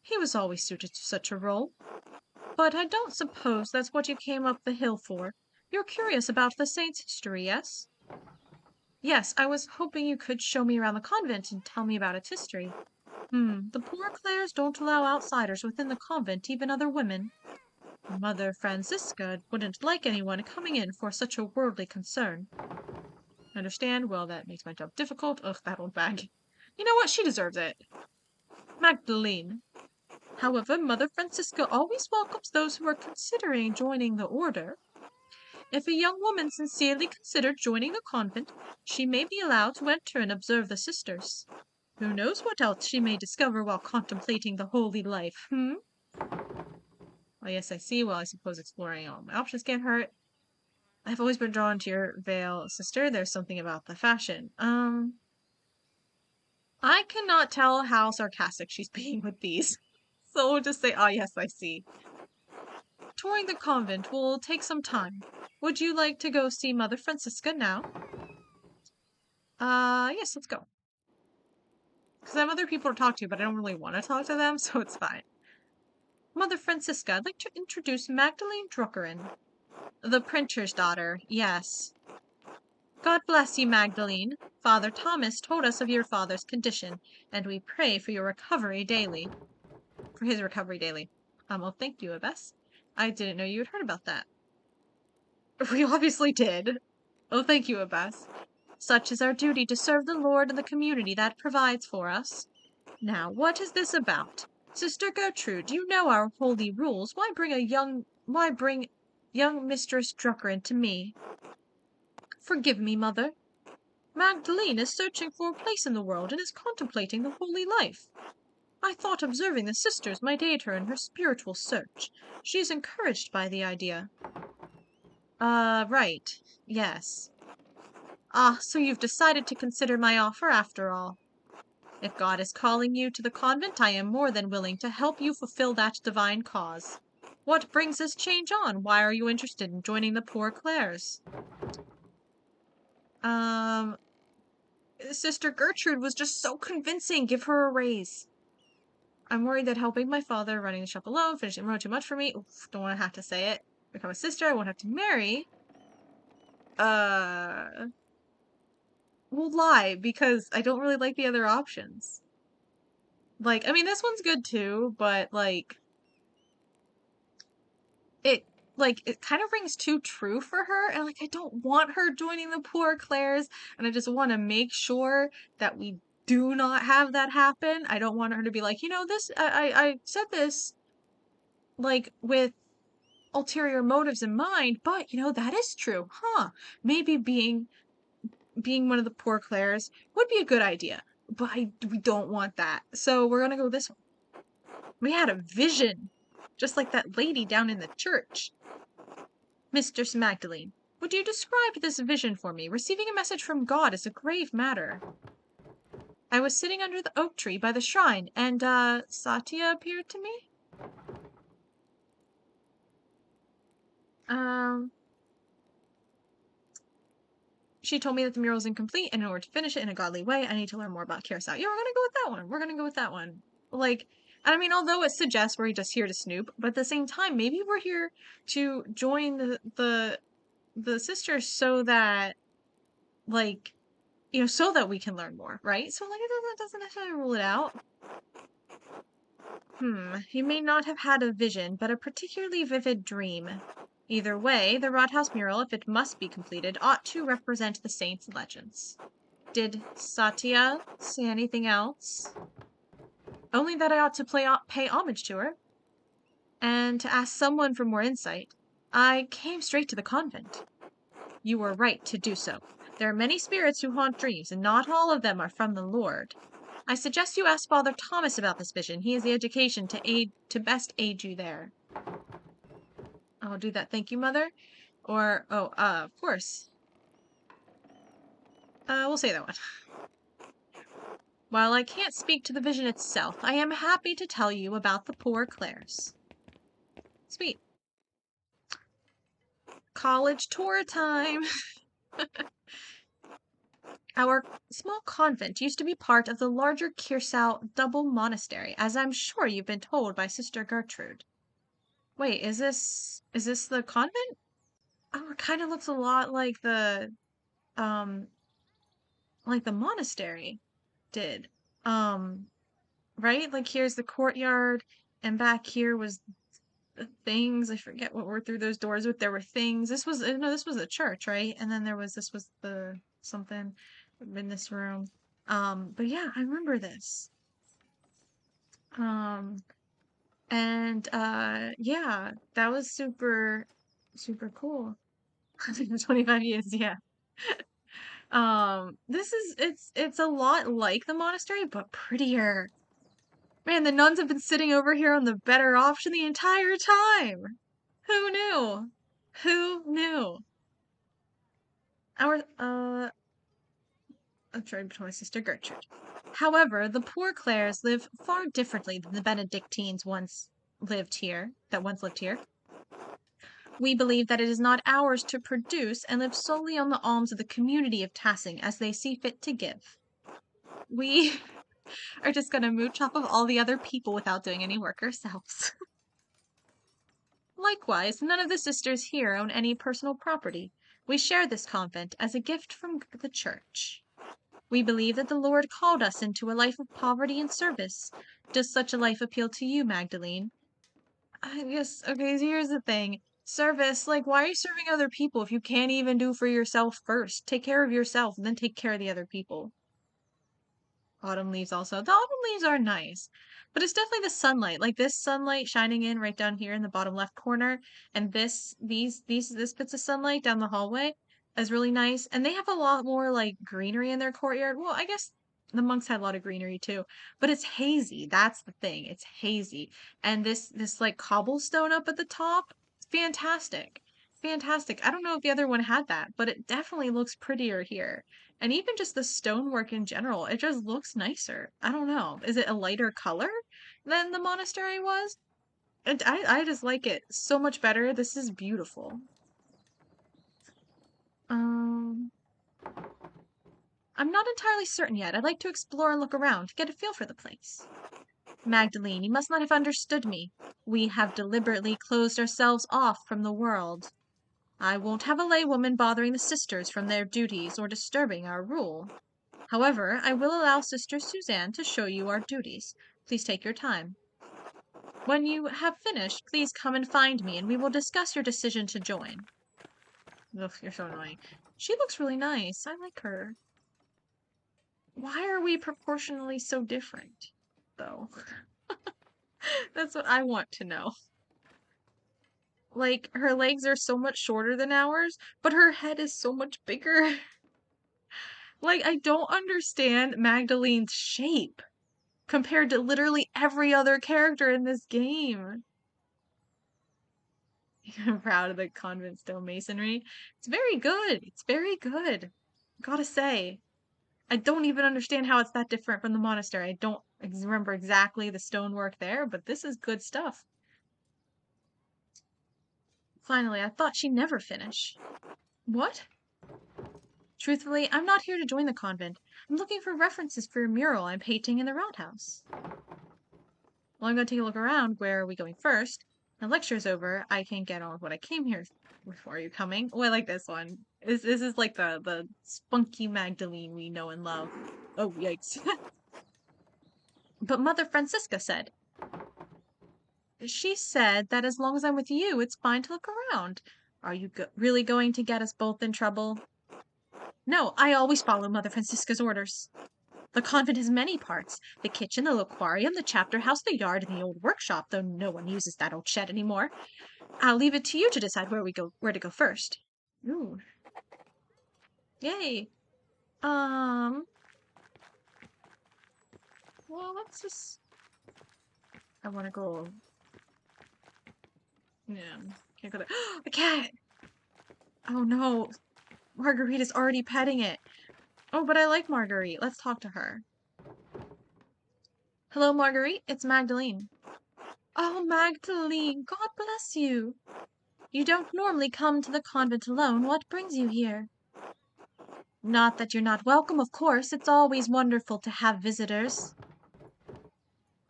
He was always suited to such a role. But I don't suppose that's what you came up the hill for. You're curious about the saint's history, yes? Yes, I was hoping you could show me around the convent and tell me about its history. The Poor Clares don't allow outsiders within the convent, even other women. Mother Francisca wouldn't like anyone coming in for such a worldly concern. Understand? Well, that makes my job difficult. Ugh, that old bag. You know what? She deserves it. Magdalene. However, Mother Francisca always welcomes those who are considering joining the order. If a young woman sincerely considered joining the convent, she may be allowed to enter and observe the sisters. Who knows what else she may discover while contemplating the holy life, Oh, yes, I see. Well, I suppose exploring all my options can't hurt. I've always been drawn to your veil, sister. There's something about the fashion. I cannot tell how sarcastic she's being with these. So we'll just say, oh, yes, I see. Touring the convent will take some time. Would you like to go see Mother Francisca now? Yes, let's go. Because I have other people to talk to, but I don't really want to talk to them, so it's fine. Mother Francisca, I'd like to introduce Magdalene Druckerin. The printer's daughter, yes. God bless you, Magdalene. Father Thomas told us of your father's condition, and we pray for your recovery daily. For his recovery daily. Well, thank you, Abbess. I didn't know you had heard about that. We obviously did. Oh, thank you, Abbess. Such is our duty to serve the Lord and the community that provides for us. Now, what is this about? Sister Gertrude, you know our holy rules. Why bring young Mistress Drucker into me? Forgive me, mother. Magdalene is searching for a place in the world and is contemplating the holy life. I thought observing the sisters might aid her in her spiritual search. She is encouraged by the idea. Right. Yes. Ah, so you've decided to consider my offer after all. If God is calling you to the convent, I am more than willing to help you fulfill that divine cause. What brings this change on? Why are you interested in joining the Poor Clares? Sister Gertrude was just so convincing. Give her a raise. I'm worried that helping my father, running the shop alone, finishing road too much for me. Oof, don't want to have to say it. Become a sister, I won't have to marry. We'll lie, because I don't really like the other options. Like, I mean, this one's good too, but, like, it kind of rings too true for her, and, like, I don't want her joining the Poor Clares, and I just want to make sure that we do not have that happen. I don't want her to be like, you know, this, I said this, like, with ulterior motives in mind, but, you know, that is true. Huh. Maybe being one of the Poor Clares would be a good idea, but we don't want that. So we're gonna go this one. We had a vision, just like that lady down in the church. Mistress Magdalene, would you describe this vision for me? Receiving a message from God is a grave matter. I was sitting under the oak tree by the shrine, and, Satya appeared to me? She told me that the mural is incomplete, and in order to finish it in a godly way, I need to learn more about Curacao. Yeah, we're gonna go with that one. We're gonna go with that one. Like, I mean, although it suggests we're just here to snoop, but at the same time, maybe we're here to join the sisters so that, like, you know, so that we can learn more, right? So, like, it doesn't necessarily rule it out. You may not have had a vision, but a particularly vivid dream. Either way, the Rathaus mural, if it must be completed, ought to represent the saints' legends. Did Satya say anything else? Only that I ought to pay homage to her, and to ask someone for more insight. I came straight to the convent. You were right to do so. There are many spirits who haunt dreams, and not all of them are from the Lord. I suggest you ask Father Thomas about this vision. He has the education to best aid you there. I'll do that. Thank you, Mother. Or, of course. We'll say that one. While I can't speak to the vision itself, I am happy to tell you about the Poor Clares. Sweet. College tour time! Our small convent used to be part of the larger Kirsau double monastery, as I'm sure you've been told by Sister Gertrude. Wait, is this the convent? Oh, it kind of looks a lot like the monastery did. Right? Like here's the courtyard, and back here was the things. I forget what were through those doors, but there were things. This was no, this was a church, right? And then this was the something in this room. But yeah, I remember this. Um, and yeah, that was super, super cool. 25 years, yeah. This is it's a lot like the monastery, but prettier. Man, the nuns have been sitting over here on the better option the entire time. Who knew? Who knew? I'm sorry, between my sister Gertrude. However, the Poor Clares live far differently than the Benedictines once lived here. We believe that it is not ours to produce and live solely on the alms of the community of Tassing as they see fit to give. We are just gonna mooch off of all the other people without doing any work ourselves. Likewise, none of the sisters here own any personal property. We share this convent as a gift from the church. We believe that the Lord called us into a life of poverty and service. Does such a life appeal to you, Magdalene? I guess, okay, so here's the thing. Service, like, why are you serving other people if you can't even do for yourself first? Take care of yourself and then take care of the other people. Autumn leaves also. The autumn leaves are nice, but it's definitely the sunlight. Like this sunlight shining in right down here in the bottom left corner, and this bits of sunlight down the hallway is really nice. And they have a lot more like greenery in their courtyard. Well, I guess the monks had a lot of greenery too, but it's hazy. That's the thing. It's hazy. And this like cobblestone up at the top, fantastic. Fantastic. I don't know if the other one had that, but it definitely looks prettier here. And even just the stonework in general, it just looks nicer. I don't know. Is it a lighter color than the monastery was? I just like it so much better. This is beautiful. Um, I'm not entirely certain yet. I'd like to explore and look around to get a feel for the place. Magdalene, you must not have understood me. We have deliberately closed ourselves off from the world. I won't have a laywoman bothering the sisters from their duties or disturbing our rule. However, I will allow Sister Suzanne to show you our duties. Please take your time. When you have finished, please come and find me, and we will discuss your decision to join. Ugh, you're so annoying. She looks really nice. I like her. Why are we proportionally so different, though? That's what I want to know. Like, her legs are so much shorter than ours, but her head is so much bigger. Like, I don't understand Magdalene's shape compared to literally every other character in this game. I'm proud of the convent stonemasonry. It's very good. It's very good. Gotta say. I don't even understand how it's that different from the monastery. I don't remember exactly the stonework there, but this is good stuff. Finally, I thought she'd never finish. What? Truthfully, I'm not here to join the convent. I'm looking for references for a mural I'm painting in the roundhouse. Well, I'm going to take a look around. Where are we going first? The lecture's over. I can get on with what I came here for. Are you coming? Oh, I like this one. This is like the spunky Magdalene we know and love. Oh, yikes. But Mother Francisca said. She said that as long as I'm with you, it's fine to look around. Are you really going to get us both in trouble? No, I always follow Mother Francisca's orders. The convent has many parts. The kitchen, the aquarium, the chapter house, the yard, and the old workshop, though no one uses that old shed anymore. I'll leave it to you to decide where to go first. Ooh. Yay. Well, let's just... I want to go... Yeah, can't go there. A cat! Oh no, Marguerite is already petting it. Oh, but I like Marguerite. Let's talk to her. Hello, Marguerite. It's Magdalene. Oh, Magdalene, God bless you. You don't normally come to the convent alone. What brings you here? Not that you're not welcome, of course. It's always wonderful to have visitors.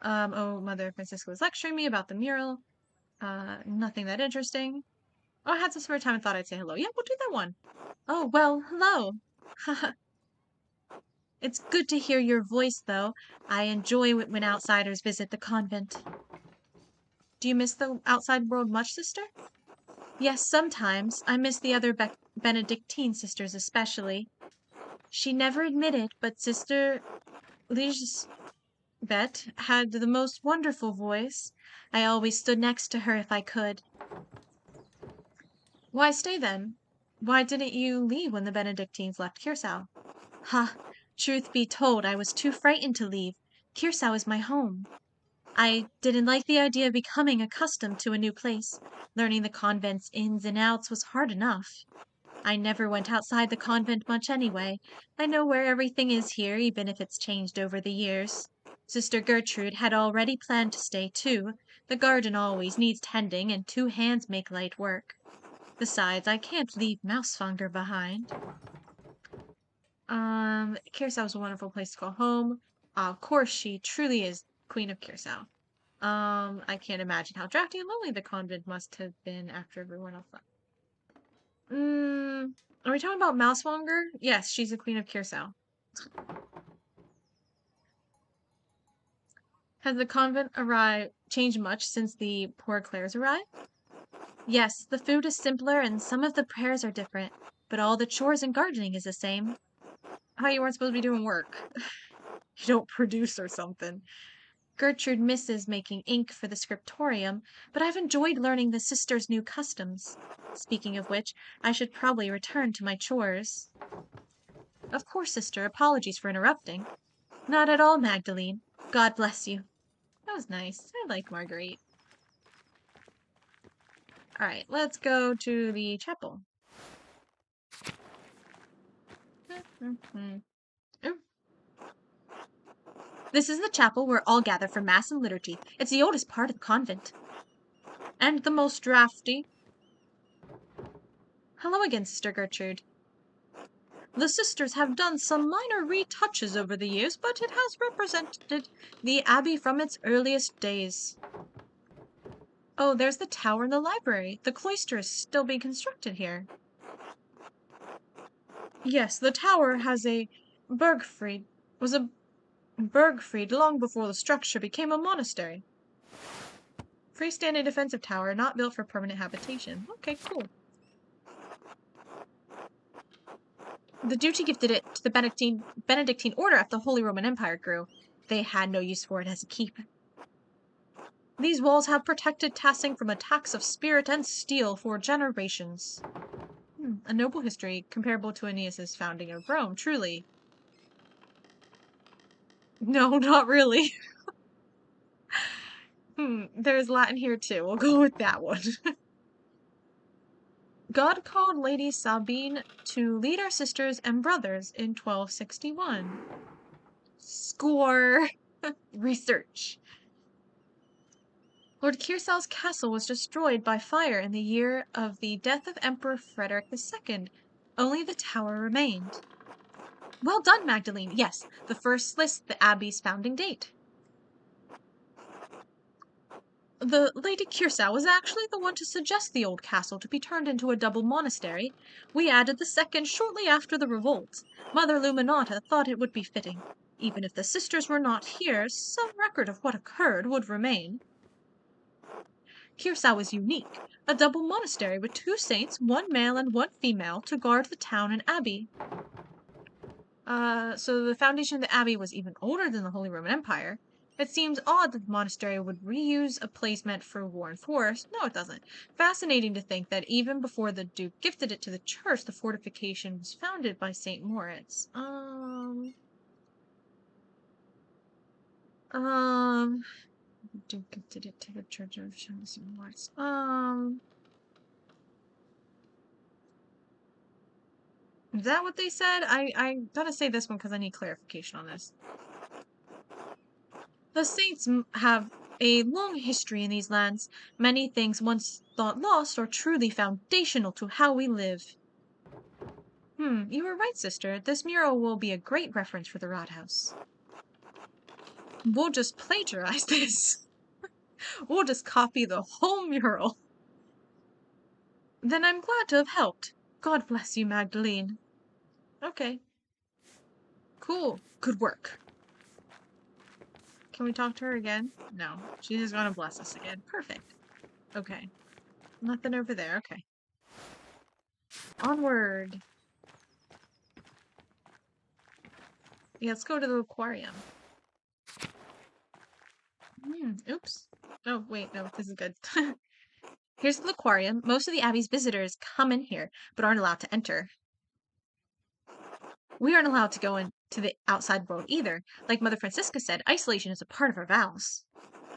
Oh, Mother Francisca was lecturing me about the mural. Nothing that interesting. Oh, I had some spare time and thought I'd say hello. Yeah, we'll do that one. Oh, well, hello. It's good to hear your voice, though. I enjoy it when outsiders visit the convent. Do you miss the outside world much, sister? Yes, sometimes. I miss the other Benedictine sisters especially. She never admitted, but Sister Lisbeth had the most wonderful voice. I always stood next to her if I could. Why stay then? Why didn't you leave when the Benedictines left Kirsau? Ha! Truth be told, I was too frightened to leave. Kirsau is my home. I didn't like the idea of becoming accustomed to a new place. Learning the convent's ins and outs was hard enough. I never went outside the convent much anyway. I know where everything is here, even if it's changed over the years. Sister Gertrude had already planned to stay too. The garden always needs tending, and two hands make light work. Besides, I can't leave Mousefunger behind. Kirsau's a wonderful place to call home. Of course, she truly is Queen of Kirsau. I can't imagine how drafty and lonely the convent must have been after everyone else left. Are we talking about Mousemonger? Yes, she's the queen of Curacao. Has the convent changed much since the poor Clares arrived? Yes, the food is simpler and some of the prayers are different, but all the chores and gardening is the same. How you weren't supposed to be doing work. You don't produce or something. Gertrude misses making ink for the scriptorium, but I've enjoyed learning the sisters' new customs. Speaking of which, I should probably return to my chores. Of course, sister, apologies for interrupting. Not at all, Magdalene. God bless you. That was nice. I like Marguerite. Alright, let's go to the chapel. Ooh. This is the chapel where all gather for Mass and liturgy. It's the oldest part of the convent. And the most drafty. Hello again, Sister Gertrude. The sisters have done some minor retouches over the years, but it has represented the abbey from its earliest days. Oh, there's the tower and the library. The cloister is still being constructed here. Yes, the tower was a Bergfried long before the structure became a monastery. Freestanding defensive tower, not built for permanent habitation. Okay, cool. The duty gifted it to the Benedictine order after the Holy Roman Empire grew. They had no use for it as a keep. These walls have protected Tassing from attacks of spirit and steel for generations. A noble history comparable to Aeneas's founding of Rome, truly. No, not really. There's Latin here too. We'll go with that one. God called Lady Sabine to lead our sisters and brothers in 1261. Score! Research. Lord Kearsal's castle was destroyed by fire in the year of the death of Emperor Frederick II. Only the tower remained. Well done, Magdalene. Yes, the first lists the abbey's founding date. The Lady Kearsal was actually the one to suggest the old castle to be turned into a double monastery. We added the second shortly after the revolt. Mother Luminata thought it would be fitting. Even if the sisters were not here, some record of what occurred would remain. Kearsal was unique, a double monastery with 2 saints, 1 male and 1 female, to guard the town and abbey. So the foundation of the abbey was even older than the Holy Roman Empire. It seems odd that the monastery would reuse a place meant for war and forest. No, it doesn't. Fascinating to think that even before the Duke gifted it to the church, the fortification was founded by St. Moritz. Duke gifted it to the church of St. Moritz. Is that what they said? I gotta say this one because I need clarification on this. The saints have a long history in these lands. Many things once thought lost are truly foundational to how we live. You were right, sister. This mural will be a great reference for the Rathaus. We'll just plagiarize this. We'll just copy the whole mural. Then I'm glad to have helped. God bless you, Magdalene. Okay. Cool. Good work. Can we talk to her again? No. She's just gonna bless us again. Perfect. Okay. Nothing over there. Okay. Onward. Yeah, let's go to the aquarium. Oops. Oh, wait, no, this is good. Here's the aquarium. Most of the Abbey's visitors come in here, but aren't allowed to enter. We aren't allowed to go into the outside world either. Like Mother Francisca said, isolation is a part of our vows.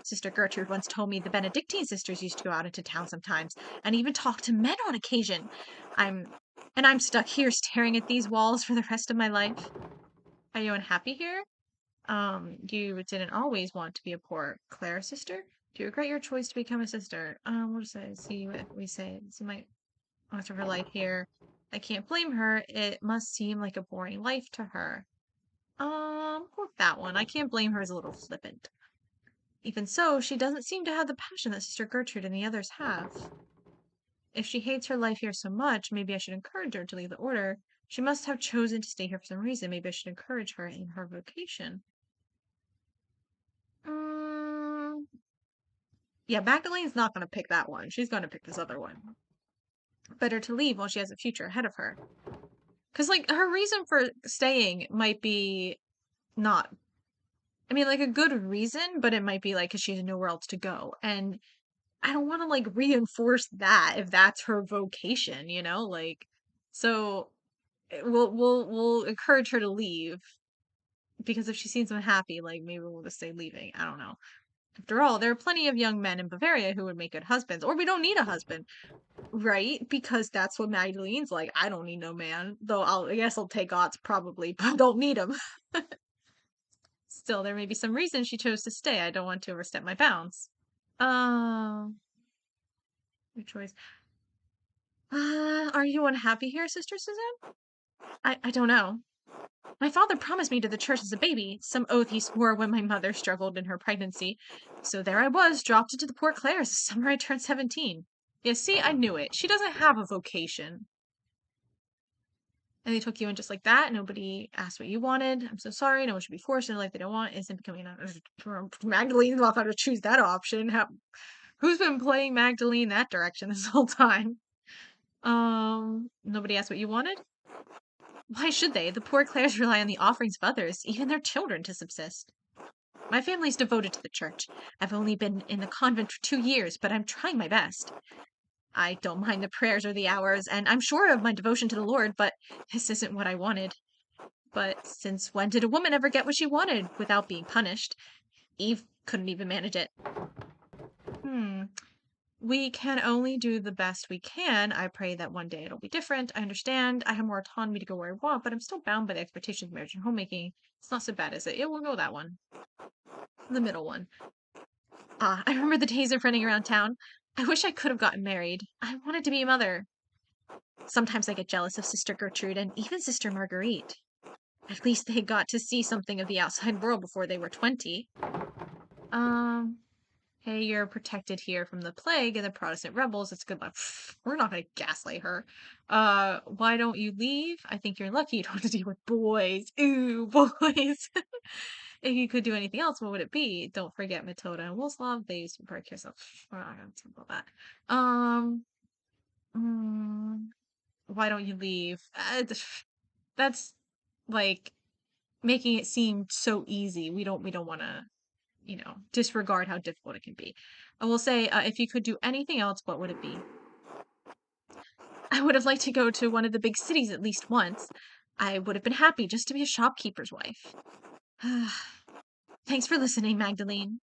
Sister Gertrude once told me the Benedictine sisters used to go out into town sometimes, and even talk to men on occasion. I'm stuck here staring at these walls for the rest of my life. Are you unhappy here? You didn't always want to be a poor Clare sister? Do you regret your choice to become a sister? We'll just see what we say. This might much of her life here. I can't blame her. It must seem like a boring life to her. Or that one. I can't blame her as a little flippant. Even so, she doesn't seem to have the passion that Sister Gertrude and the others have. If she hates her life here so much, maybe I should encourage her to leave the order. She must have chosen to stay here for some reason. Maybe I should encourage her in her vocation. Mm, yeah, Magdalene's not going to pick that one. She's going to pick this other one. Better to leave while she has a future ahead of her. Because, like, her reason for staying might be not, I mean, like, a good reason, but it might be, like, because she has nowhere else to go. And I don't want to, like, reinforce that if that's her vocation, you know? Like, so we'll encourage her to leave because if she seems unhappy, like, maybe we'll just say leaving. I don't know. After all, there are plenty of young men in Bavaria who would make good husbands, or we don't need a husband. Right? Because that's what Magdalene's like. I don't need no man. Though I guess I'll take Otts probably, but I don't need him. Still, there may be some reason she chose to stay. I don't want to overstep my bounds. Uh, your choice. Are you unhappy here, Sister Suzanne? I don't know. My father promised me to the church as a baby, some oath he swore when my mother struggled in her pregnancy. So there I was, dropped into the Poor Clares the summer I turned 17. Yeah, see, I knew it. She doesn't have a vocation. And they took you in just like that. Nobody asked what you wanted. I'm so sorry. No one should be forced in a life they don't want. Isn't becoming Magdalene's not going to choose that option. Who's been playing Magdalene that direction this whole time? Nobody asked what you wanted? Why should they? The poor Clares rely on the offerings of others, even their children, to subsist. My family's devoted to the church. I've only been in the convent for 2 years, but I'm trying my best. I don't mind the prayers or the hours, and I'm sure of my devotion to the Lord, but this isn't what I wanted. But since when did a woman ever get what she wanted without being punished? Eve couldn't even manage it. We can only do the best we can. I pray that one day it'll be different. I understand. I have more autonomy to go where I want, but I'm still bound by the expectations of marriage and homemaking. It's not so bad, is it? Yeah, we'll go that one. The middle one. I remember the days of running around town. I wish I could have gotten married. I wanted to be a mother. Sometimes I get jealous of Sister Gertrude and even Sister Marguerite. At least they got to see something of the outside world before they were 20. Hey, you're protected here from the plague and the Protestant rebels. It's good luck. We're not going to gaslight her. Why don't you leave? I think you're lucky you don't have to deal with boys. Ooh, boys. If you could do anything else, what would it be? Don't forget Matilda and Wilslav. They used to break yourself. We're not going to talk about that. Why don't you leave? That's like making it seem so easy. We don't want to, disregard how difficult it can be. I will say, if you could do anything else, what would it be? I would have liked to go to one of the big cities at least once. I would have been happy just to be a shopkeeper's wife. Thanks for listening, Magdalene.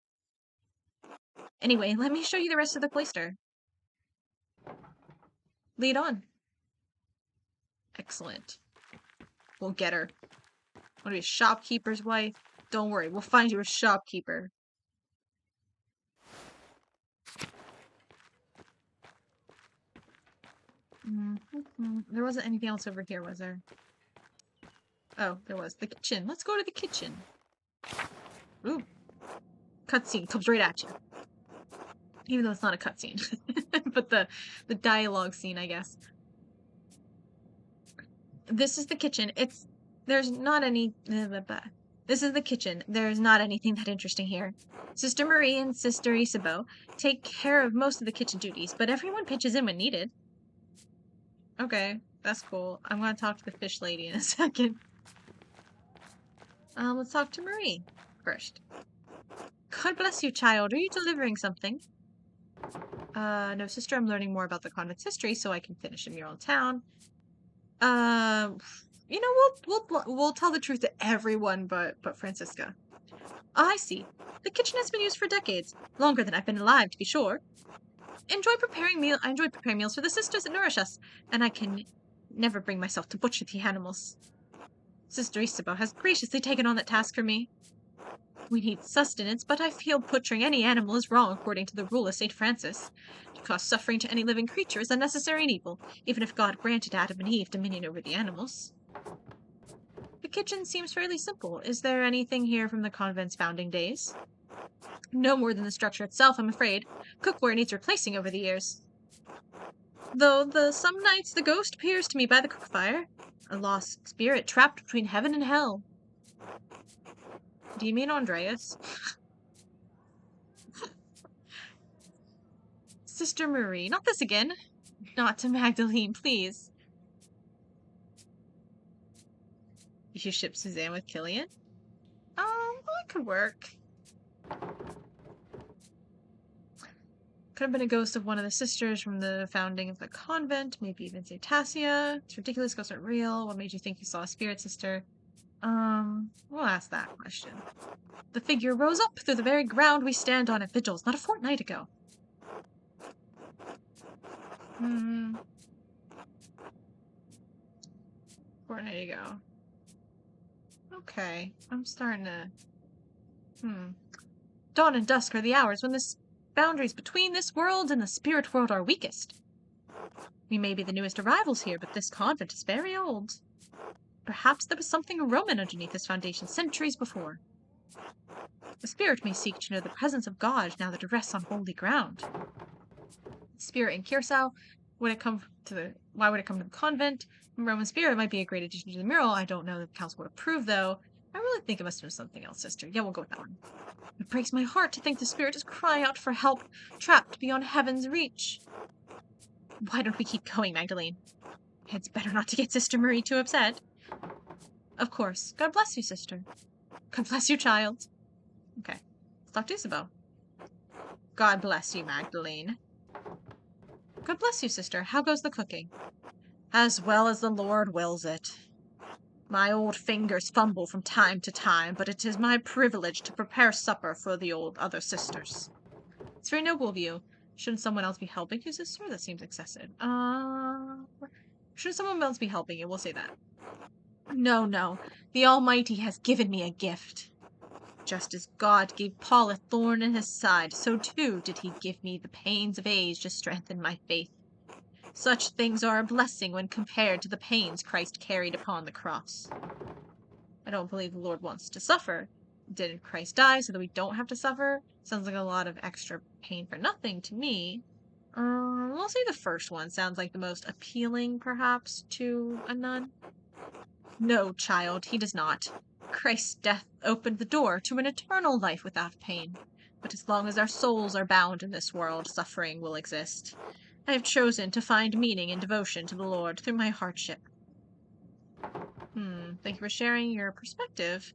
Anyway, let me show you the rest of the cloister. Lead on. Excellent. We'll get her. Want to be a shopkeeper's wife? Don't worry, we'll find you a shopkeeper. There wasn't anything else over here, was there? Oh, there was. The kitchen. Let's go to the kitchen. Ooh. Cutscene comes right at you. Even though it's not a cutscene. But the dialogue scene, I guess. This is the kitchen. There's not any... This is the kitchen. There's not anything that interesting here. Sister Marie and Sister Isabeau take care of most of the kitchen duties, but everyone pitches in when needed. Okay, that's cool. I'm gonna talk to the fish lady in a second. Let's talk to Marie first. God bless you, child. Are you delivering something? No, sister, I'm learning more about the convent's history so I can finish a mural in town. We'll tell the truth to everyone but Francisca. I see. The kitchen has been used for decades, longer than I've been alive, to be sure. I enjoy preparing meals for the sisters that nourish us, and I can never bring myself to butcher the animals. Sister Isabeau has graciously taken on that task for me. We need sustenance, but I feel butchering any animal is wrong according to the rule of St. Francis. To cause suffering to any living creature is unnecessary and evil, even if God granted Adam and Eve dominion over the animals. The kitchen seems fairly simple. Is there anything here from the convent's founding days? No more than the structure itself, I'm afraid. Cookware needs replacing over the years. Though some nights the ghost appears to me by the cook fire, a lost spirit trapped between heaven and hell. Do you mean Andreas? Sister Marie, not this again. Not to Magdalene, please. You ship Suzanne with Killian? Well, it could work. Could have been a ghost of one of the sisters from the founding of the convent, maybe even St. Tassia. It's ridiculous, ghosts aren't real. What made you think you saw a spirit sister? We'll ask that question. The figure rose up through the very ground we stand on at vigils, not a fortnight ago. Fortnight ago. Okay, I'm starting to... Dawn and dusk are the hours when the boundaries between this world and the spirit world are weakest. We may be the newest arrivals here, but this convent is very old. Perhaps there was something Roman underneath this foundation centuries before. The spirit may seek to know the presence of God now that it rests on holy ground. Spirit in Curacao, why would it come to the convent? Roman spirit might be a great addition to the mural. I don't know that the council would approve, though. I really think it must have been something else, sister. Yeah, we'll go with that one. It breaks my heart to think the spirit is crying out for help, trapped beyond heaven's reach. Why don't we keep going, Magdalene? It's better not to get Sister Marie too upset. Of course. God bless you, sister. God bless you, child. Okay. Let's talk to Isabel. God bless you, Magdalene. God bless you, sister. How goes the cooking? As well as the Lord wills it. My old fingers fumble from time to time, but it is my privilege to prepare supper for the other sisters. It's very noble of you. Shouldn't someone else be helping you, sister? That seems excessive. Should someone else be helping you? We'll say that. No. The Almighty has given me a gift. Just as God gave Paul a thorn in his side, so too did he give me the pains of age to strengthen my faith. Such things are a blessing when compared to the pains Christ carried upon the cross. I don't believe the Lord wants to suffer. Didn't Christ die so that we don't have to suffer? Sounds like a lot of extra pain for nothing to me. We'll say the first one sounds like the most appealing, perhaps, to a nun. No, child, he does not. Christ's death opened the door to an eternal life without pain. But as long as our souls are bound in this world, suffering will exist. I have chosen to find meaning and devotion to the Lord through my hardship. Thank you for sharing your perspective.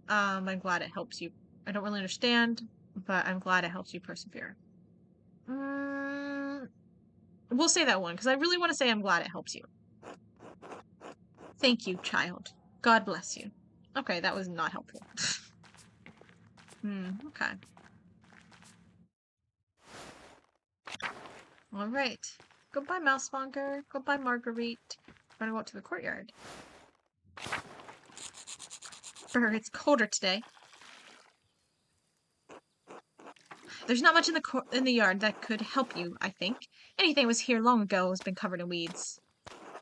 I'm glad it helps you. I don't really understand, but I'm glad it helps you persevere. We'll say that one, because I really want to say I'm glad it helps you. Thank you, child. God bless you. Okay, that was not helpful. Okay. Alright. Goodbye, Mousemonger. Goodbye, Marguerite. I'm gonna go out to the courtyard. It's colder today. There's not much in the yard that could help you, I think. Anything was here long ago has been covered in weeds.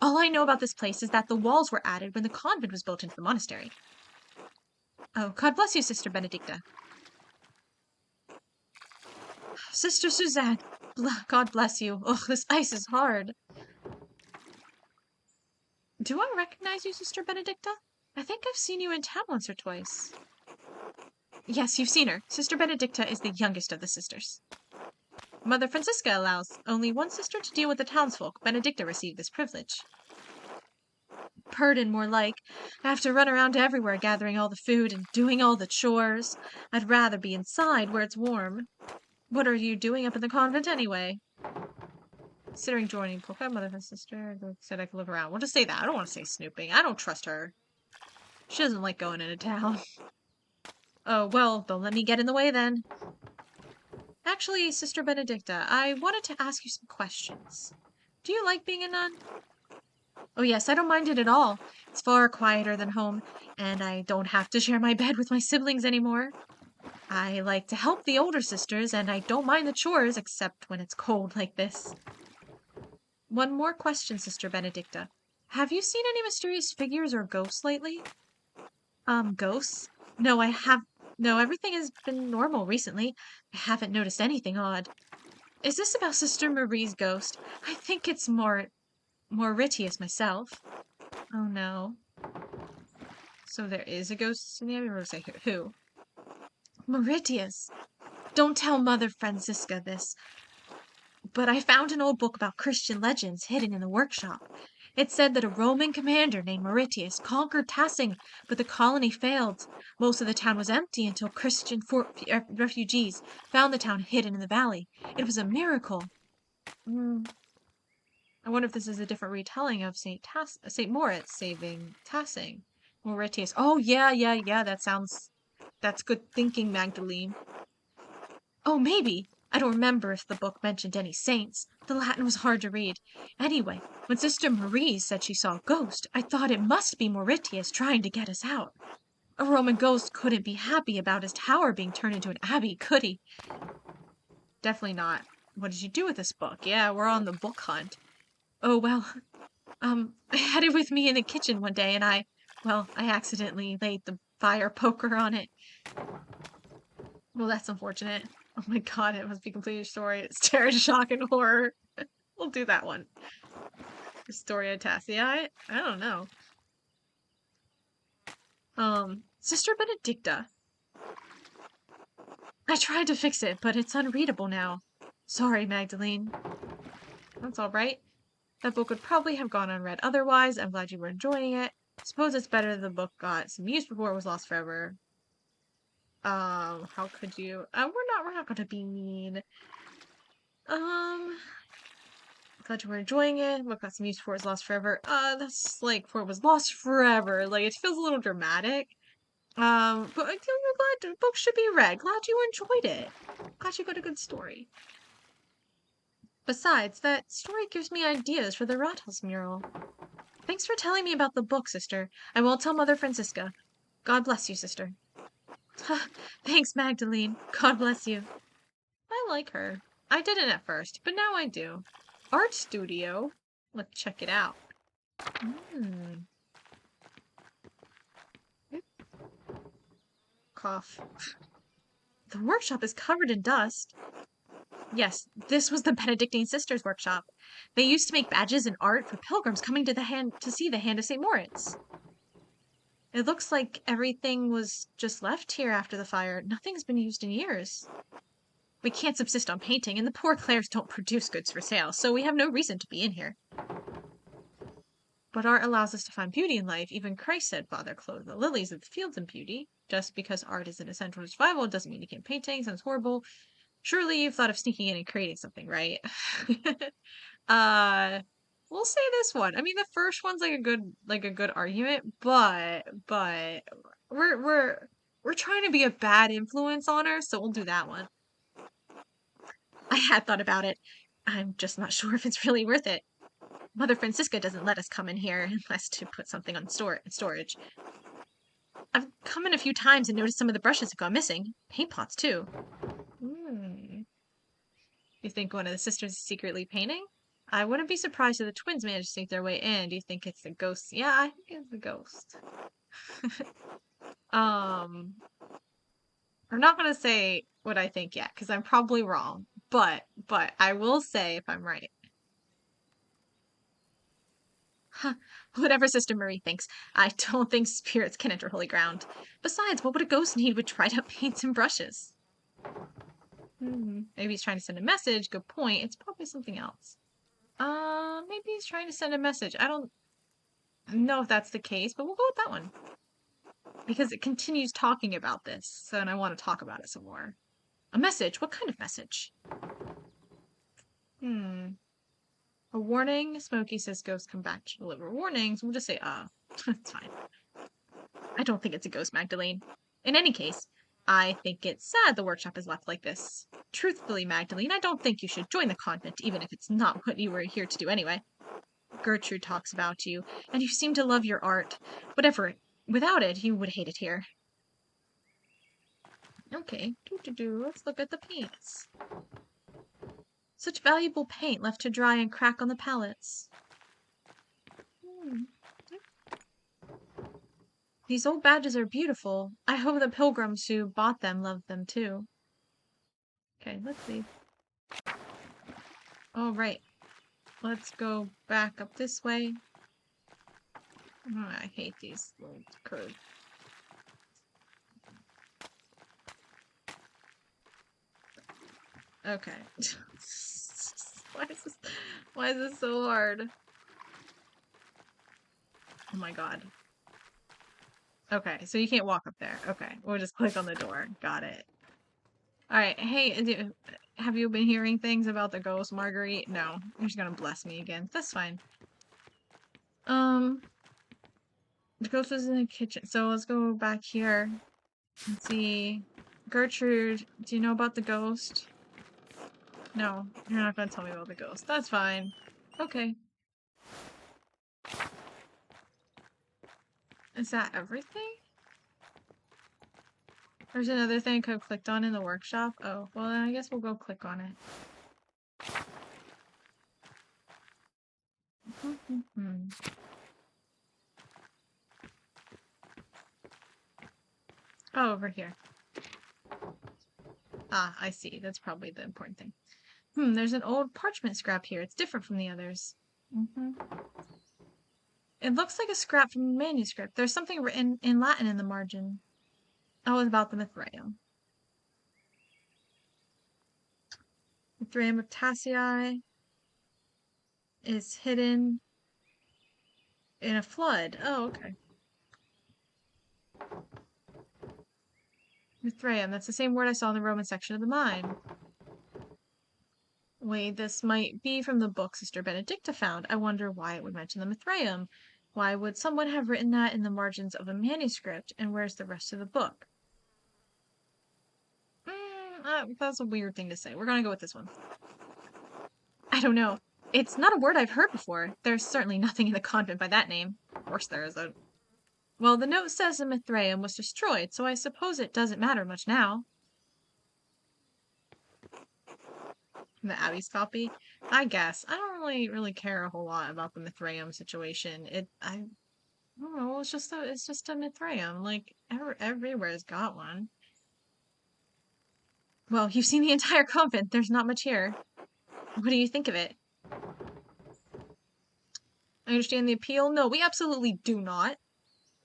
All I know about this place is that the walls were added when the convent was built into the monastery. Oh, God bless you, Sister Benedicta. Sister Suzanne, God bless you. Oh, this ice is hard. Do I recognize you, Sister Benedicta? I think I've seen you in town once or twice. Yes, you've seen her. Sister Benedicta is the youngest of the sisters. Mother Francisca allows only one sister to deal with the townsfolk. Benedicta received this privilege. Burden, more like. I have to run around everywhere gathering all the food and doing all the chores. I'd rather be inside where it's warm. What are you doing up in the convent anyway? Considering joining Polka, mother and sister, said I could look around. We'll just say that. I don't want to say snooping. I don't trust her. She doesn't like going into town. Oh, well, don't let me get in the way then. Actually, Sister Benedicta, I wanted to ask you some questions. Do you like being a nun? Oh yes, I don't mind it at all. It's far quieter than home, and I don't have to share my bed with my siblings anymore. I like to help the older sisters, and I don't mind the chores, except when it's cold like this. One more question, Sister Benedicta. Have you seen any mysterious figures or ghosts lately? Ghosts? No, I No, everything has been normal recently. I haven't noticed anything odd. Is this about Sister Marie's ghost? I think it's Mauritius myself. Oh no. So there is a ghost in the abbey? Or say who? Mauritius. Don't tell Mother Francisca this, but I found an old book about Christian legends hidden in the workshop. It said that a Roman commander named Mauritius conquered Tassing, but the colony failed. Most of the town was empty until Christian refugees found the town hidden in the valley. It was a miracle. Mm, I wonder if this is a different retelling of Saint Moritz saving Tassing. Mauritius. Oh yeah. That's good thinking, Magdalene. Oh, maybe. I don't remember if the book mentioned any saints. The Latin was hard to read. Anyway, when Sister Marie said she saw a ghost, I thought it must be Mauritius trying to get us out. A Roman ghost couldn't be happy about his tower being turned into an abbey, could he? Definitely not. What did you do with this book? Yeah, we're on the book hunt. Oh, well, I had it with me in the kitchen one day and I accidentally laid the fire poker on it. Well, that's unfortunate. Oh my god, it must be completely story. It's terror, shock, and horror. We'll do that one. Historia Tassia. I don't know. Sister Benedicta. I tried to fix it, but it's unreadable now. Sorry, Magdalene. That's alright. That book would probably have gone unread otherwise. I'm glad you were enjoying it. Suppose it's better the book got some use before it was lost forever. How could you? We're not gonna be mean. Glad you were enjoying it. Book got some use before it was lost forever. That's like before it was lost forever. Like it feels a little dramatic. But I feel you're glad the book should be read. Glad you enjoyed it. Glad you got a good story. Besides, that story gives me ideas for the Rathaus mural. Thanks for telling me about the book, sister. I won't tell Mother Francisca. God bless you, sister. Thanks, Magdalene. God bless you. I like her. I didn't at first, but now I do. Art studio? Let's check it out. Cough. The workshop is covered in dust. Yes, this was the Benedictine sisters' workshop. They used to make badges and art for pilgrims coming to see the hand of St. Moritz. It looks like everything was just left here after the fire. Nothing's been used in years. We can't subsist on painting, and the poor Clares don't produce goods for sale, so we have no reason to be in here. But art allows us to find beauty in life. Even Christ said, Father, clothe the lilies of the fields in beauty. Just because art is an essential to survival doesn't mean you can't painting. Sounds horrible. Surely you've thought of sneaking in and creating something, right? We'll say this one. I mean, the first one's like a good argument, but we're trying to be a bad influence on her, so we'll do that one. I had thought about it. I'm just not sure if it's really worth it. Mother Francisca doesn't let us come in here unless to put something on storage. I've come in a few times and noticed some of the brushes have gone missing. Paint pots, too. You think one of the sisters is secretly painting? I wouldn't be surprised if the twins managed to sneak their way in. Do you think it's the ghost? Yeah, I think it's the ghost. I'm not gonna say what I think yet, because I'm probably wrong. But I will say if I'm right. Huh. Whatever Sister Marie thinks, I don't think spirits can enter holy ground. Besides, what would a ghost need with dried up paints and brushes? Maybe he's trying to send a message. Good point. It's probably something else. Maybe he's trying to send a message. I don't know if that's the case, but we'll go with that one. Because it continues talking about this, and I want to talk about it some more. A message? What kind of message? A warning? Smokey says ghosts come back to deliver warnings. We'll just say, it's fine. I don't think it's a ghost, Magdalene. In any case, I think it's sad the workshop is left like this. Truthfully, Magdalene, I don't think you should join the convent, even if it's not what you were here to do anyway. Gertrude talks about you, and you seem to love your art. Without it, you would hate it here. Okay, let's look at the paints. Such valuable paint left to dry and crack on the palettes. These old badges are beautiful. I hope the pilgrims who bought them love them too. Okay, let's leave. All right. Let's go back up this way. Oh, I hate these little curves. Okay. Why is this so hard? Oh my god. Okay, so you can't walk up there. Okay, we'll just click on the door. Got it. Alright, hey, have you been hearing things about the ghost, Marguerite? No, you're just gonna bless me again. That's fine. The ghost was in the kitchen, so let's go back here and see. Gertrude, do you know about the ghost? No, you're not gonna tell me about the ghost. That's fine. Okay. Is that everything? There's another thing I could have clicked on in the workshop. Oh, well then I guess we'll go click on it. Oh, over here. Ah, I see. That's probably the important thing. There's an old parchment scrap here. It's different from the others. It looks like a scrap from a manuscript. There's something written in Latin in the margin. Oh, it's about the Mithraeum. Mithraeum of Tassii is hidden in a flood. Oh, okay. Mithraeum, that's the same word I saw in the Roman section of the mine. Wait, this might be from the book Sister Benedicta found. I wonder why it would mention the Mithraeum. Why would someone have written that in the margins of a manuscript? And where's the rest of the book? That's a weird thing to say. We're gonna go with this one. I don't know. It's not a word I've heard before. There's certainly nothing in the convent by that name. Of course there isn't. Well, the note says the Mithraeum was destroyed, so I suppose it doesn't matter much now. The Abbey's copy? I guess. I don't really care a whole lot about the Mithraeum situation. I don't know, it's just a Mithraeum. Like, everywhere's got one. Well, you've seen the entire convent. There's not much here. What do you think of it? I understand the appeal. No, we absolutely do not.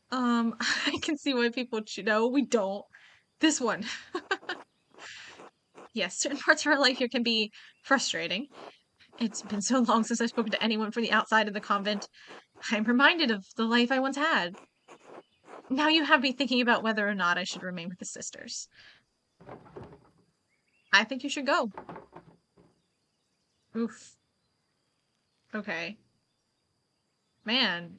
I can see why people no, we don't. This one. Yes, certain parts of our life here can be frustrating. It's been so long since I've spoken to anyone from the outside of the convent. I'm reminded of the life I once had. Now you have me thinking about whether or not I should remain with the sisters. I think you should go. Oof. Okay. Man,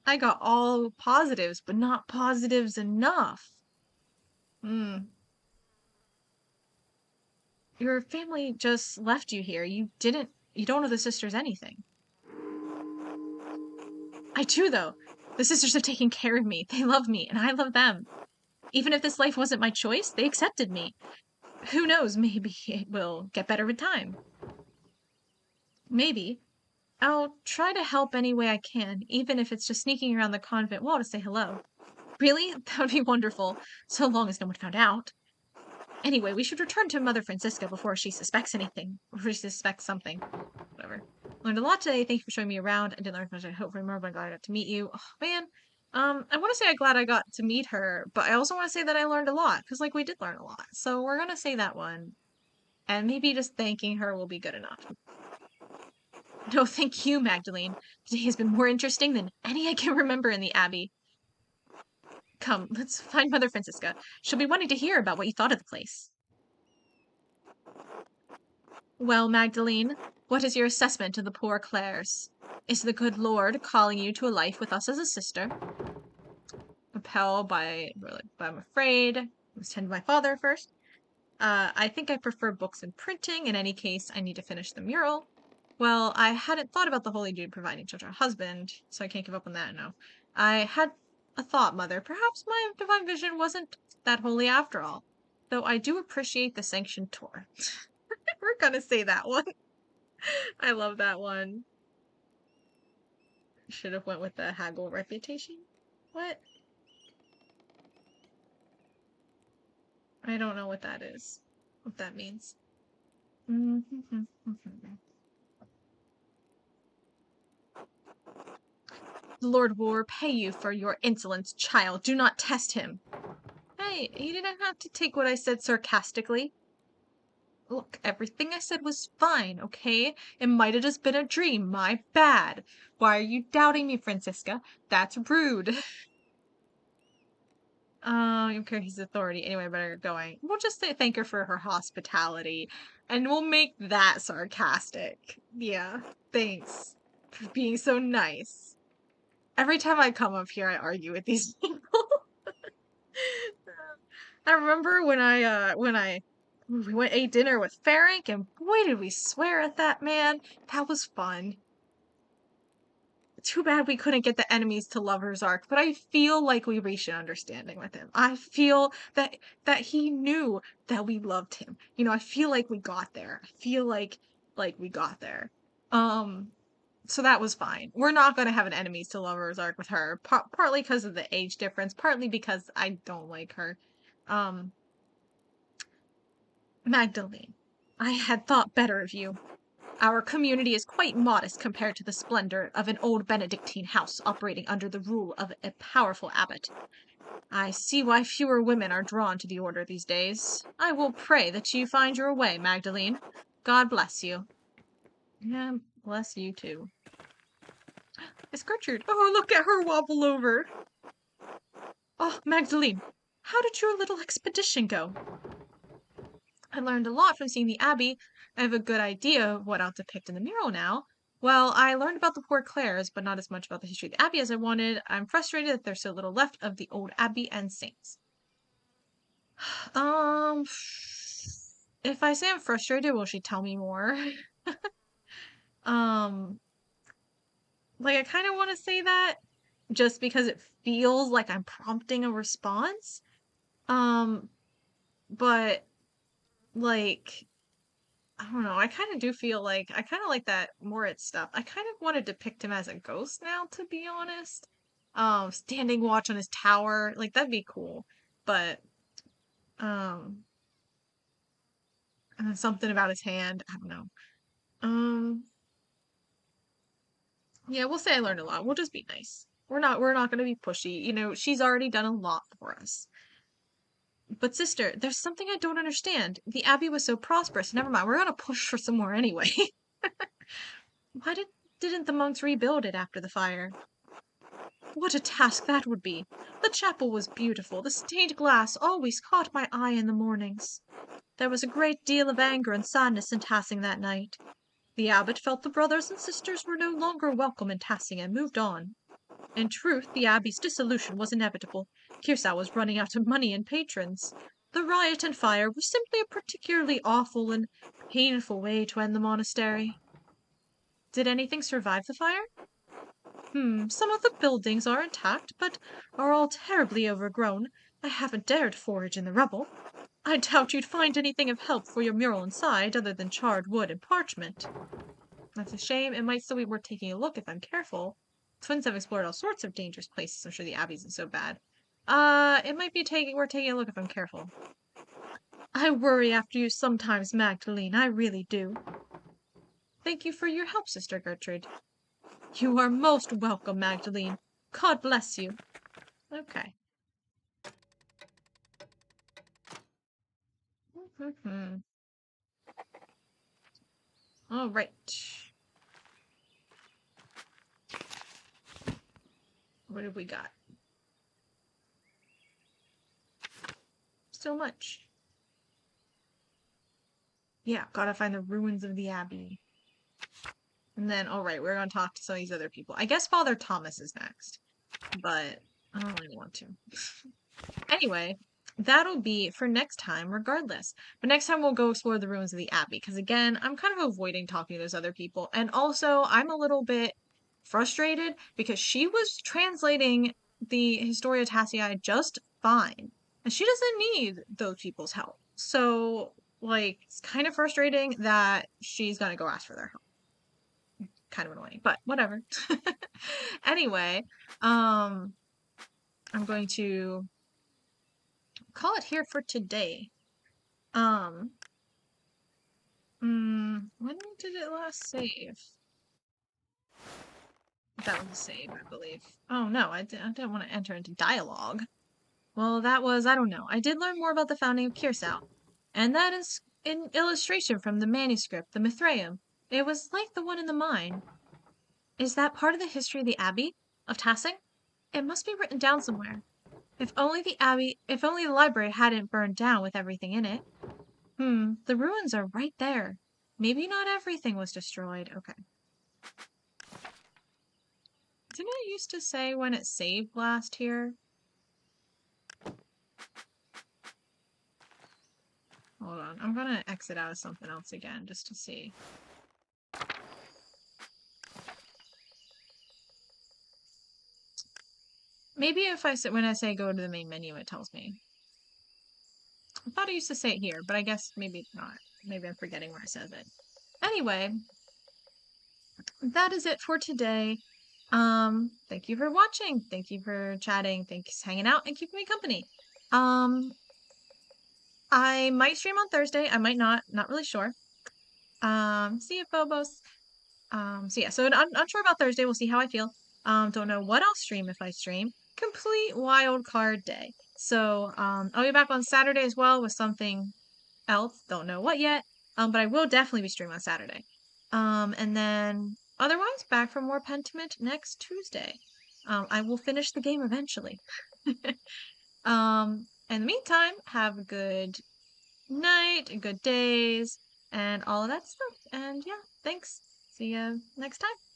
I got all positives, but not positives enough. Your family just left you here. You don't know the sisters anything. I do, though. The sisters have taken care of me. They love me, and I love them. Even if this life wasn't my choice, they accepted me. Who knows, maybe it will get better with time. Maybe. I'll try to help any way I can, even if it's just sneaking around the convent wall to say hello. Really? That would be wonderful, so long as no one found out. Anyway, we should return to Mother Francisca before she suspects anything. Before she suspects something. Whatever. Learned a lot today. Thank you for showing me around. I didn't learn as much as I hoped for more, but I'm glad I got to meet you. Oh, man. I want to say I'm glad I got to meet her, but I also want to say that I learned a lot, because, like, we did learn a lot. So we're going to say that one. And maybe just thanking her will be good enough. No, thank you, Magdalene. Today has been more interesting than any I can remember in the Abbey. Come, let's find Mother Francisca. She'll be wanting to hear about what you thought of the place. Well, Magdalene, what is your assessment of the poor Clares? Is the good Lord calling you to a life with us as a sister? Repelled but I'm afraid. I must tend to my father first. I think I prefer books and printing. In any case, I need to finish the mural. Well, I hadn't thought about the holy dude providing children a husband, so I can't give up on that, no. I had a thought, Mother. Perhaps my divine vision wasn't that holy after all. Though I do appreciate the sanctioned tour. We're gonna say that one. I love that one. Should have went with the haggle reputation. What? I don't know what that is. What that means. The Lord will repay you for your insolence, child. Do not test him. Hey, you didn't have to take what I said sarcastically. Look, everything I said was fine, okay? It might have just been a dream. My bad. Why are you doubting me, Francisca? That's rude. You carry his authority. Anyway, better get going. We'll just say thank her for her hospitality, and we'll make that sarcastic. Yeah, thanks for being so nice. Every time I come up here, I argue with these people. I remember when we went ate dinner with Ferenc, and boy did we swear at that man. That was fun. Too bad we couldn't get the enemies to lovers arc, but I feel like we reached an understanding with him. I feel that he knew that we loved him. You know, I feel like we got there. I feel like we got there. So that was fine. We're not going to have an enemies to lovers arc with her, partly because of the age difference, partly because I don't like her. Magdalene, I had thought better of you. Our community is quite modest compared to the splendor of an old Benedictine house operating under the rule of a powerful abbot. I see why fewer women are drawn to the order these days. I will pray that you find your way, Magdalene. God bless you. Yeah, bless you too. It's Gertrude. Oh, look at her wobble over. Oh, Magdalene, how did your little expedition go? I learned a lot from seeing the Abbey. I have a good idea of what I'll depict in the mural now. Well, I learned about the poor Clares, but not as much about the history of the Abbey as I wanted. I'm frustrated that there's so little left of the old Abbey and saints. Um, if I say I'm frustrated, will she tell me more? um, like I kind of want to say that just because it feels like I'm prompting a response. Um, but like I don't know. I kind of do feel like I kind of like that Moritz stuff. I kind of want to depict him as a ghost now, to be honest. Standing watch on his tower, like that'd be cool. But um, and then something about his hand. I don't know. Um, yeah, we'll say I learned a lot. We'll just be nice. We're not gonna be pushy. You know, she's already done a lot for us. But sister, there's something I don't understand. The Abbey was so prosperous. Never mind. We're gonna push for some more anyway. Why didn't the monks rebuild it after the fire? What a task that would be! The chapel was beautiful. The stained glass always caught my eye in the mornings. There was a great deal of anger and sadness in Tassing that night. The abbot felt the brothers and sisters were no longer welcome in Tassing and moved on. In truth, the abbey's dissolution was inevitable. Kirsau was running out of money and patrons. The riot and fire were simply a particularly awful and painful way to end the monastery. Did anything survive the fire? Some of the buildings are intact, but are all terribly overgrown. I haven't dared forage in the rubble. I doubt you'd find anything of help for your mural inside other than charred wood and parchment. That's a shame. It might still be worth taking a look if I'm careful. Twins have explored all sorts of dangerous places. I'm sure the Abbey isn't so bad. It might be worth taking a look if I'm careful. I worry after you sometimes, Magdalene. I really do. Thank you for your help, Sister Gertrude. You are most welcome, Magdalene. God bless you. Okay. All right. What have we got? So much. Yeah, gotta find the ruins of the Abbey. And then, all right, we're gonna talk to some of these other people. I guess Father Thomas is next, but I don't really want to. Anyway, that'll be for next time, regardless. But next time we'll go explore the ruins of the Abbey, because again, I'm kind of avoiding talking to those other people. And also, I'm a little bit frustrated because she was translating the Historia Tassii just fine. And she doesn't need those people's help. So, like, it's kind of frustrating that she's gonna go ask for their help. Kind of annoying, but whatever. Anyway, um, I'm going to call it here for today. Um, when did it last save? That was a save, I believe. Oh no, I didn't want to enter into dialogue. Well, that was, I don't know. I did learn more about the founding of Kiersau. And that is an illustration from the manuscript, the Mithraeum. It was like the one in the mine. Is that part of the history of the Abbey of Tassing? It must be written down somewhere. If only the library hadn't burned down with everything in it. The ruins are right there. Maybe not everything was destroyed. Okay. Didn't it used to say when it saved last here? Hold on. I'm gonna exit out of something else again just to see. Maybe if when I say go to the main menu, it tells me. I thought I used to say it here, but I guess maybe it's not. Maybe I'm forgetting where I said it. Anyway, that is it for today. Thank you for watching. Thank you for chatting. Thanks for hanging out and keeping me company. I might stream on Thursday. I might not really sure. See you, Phobos. So yeah, so I'm unsure about Thursday. We'll see how I feel. Don't know what I'll stream if I stream. Complete wild card day. So, I'll be back on Saturday as well with something else. Don't know what yet. But I will definitely be streaming on Saturday. And then otherwise, back for more Pentiment next Tuesday. I will finish the game eventually. In the meantime, have a good night, good days, and all of that stuff. And yeah, thanks. See you next time.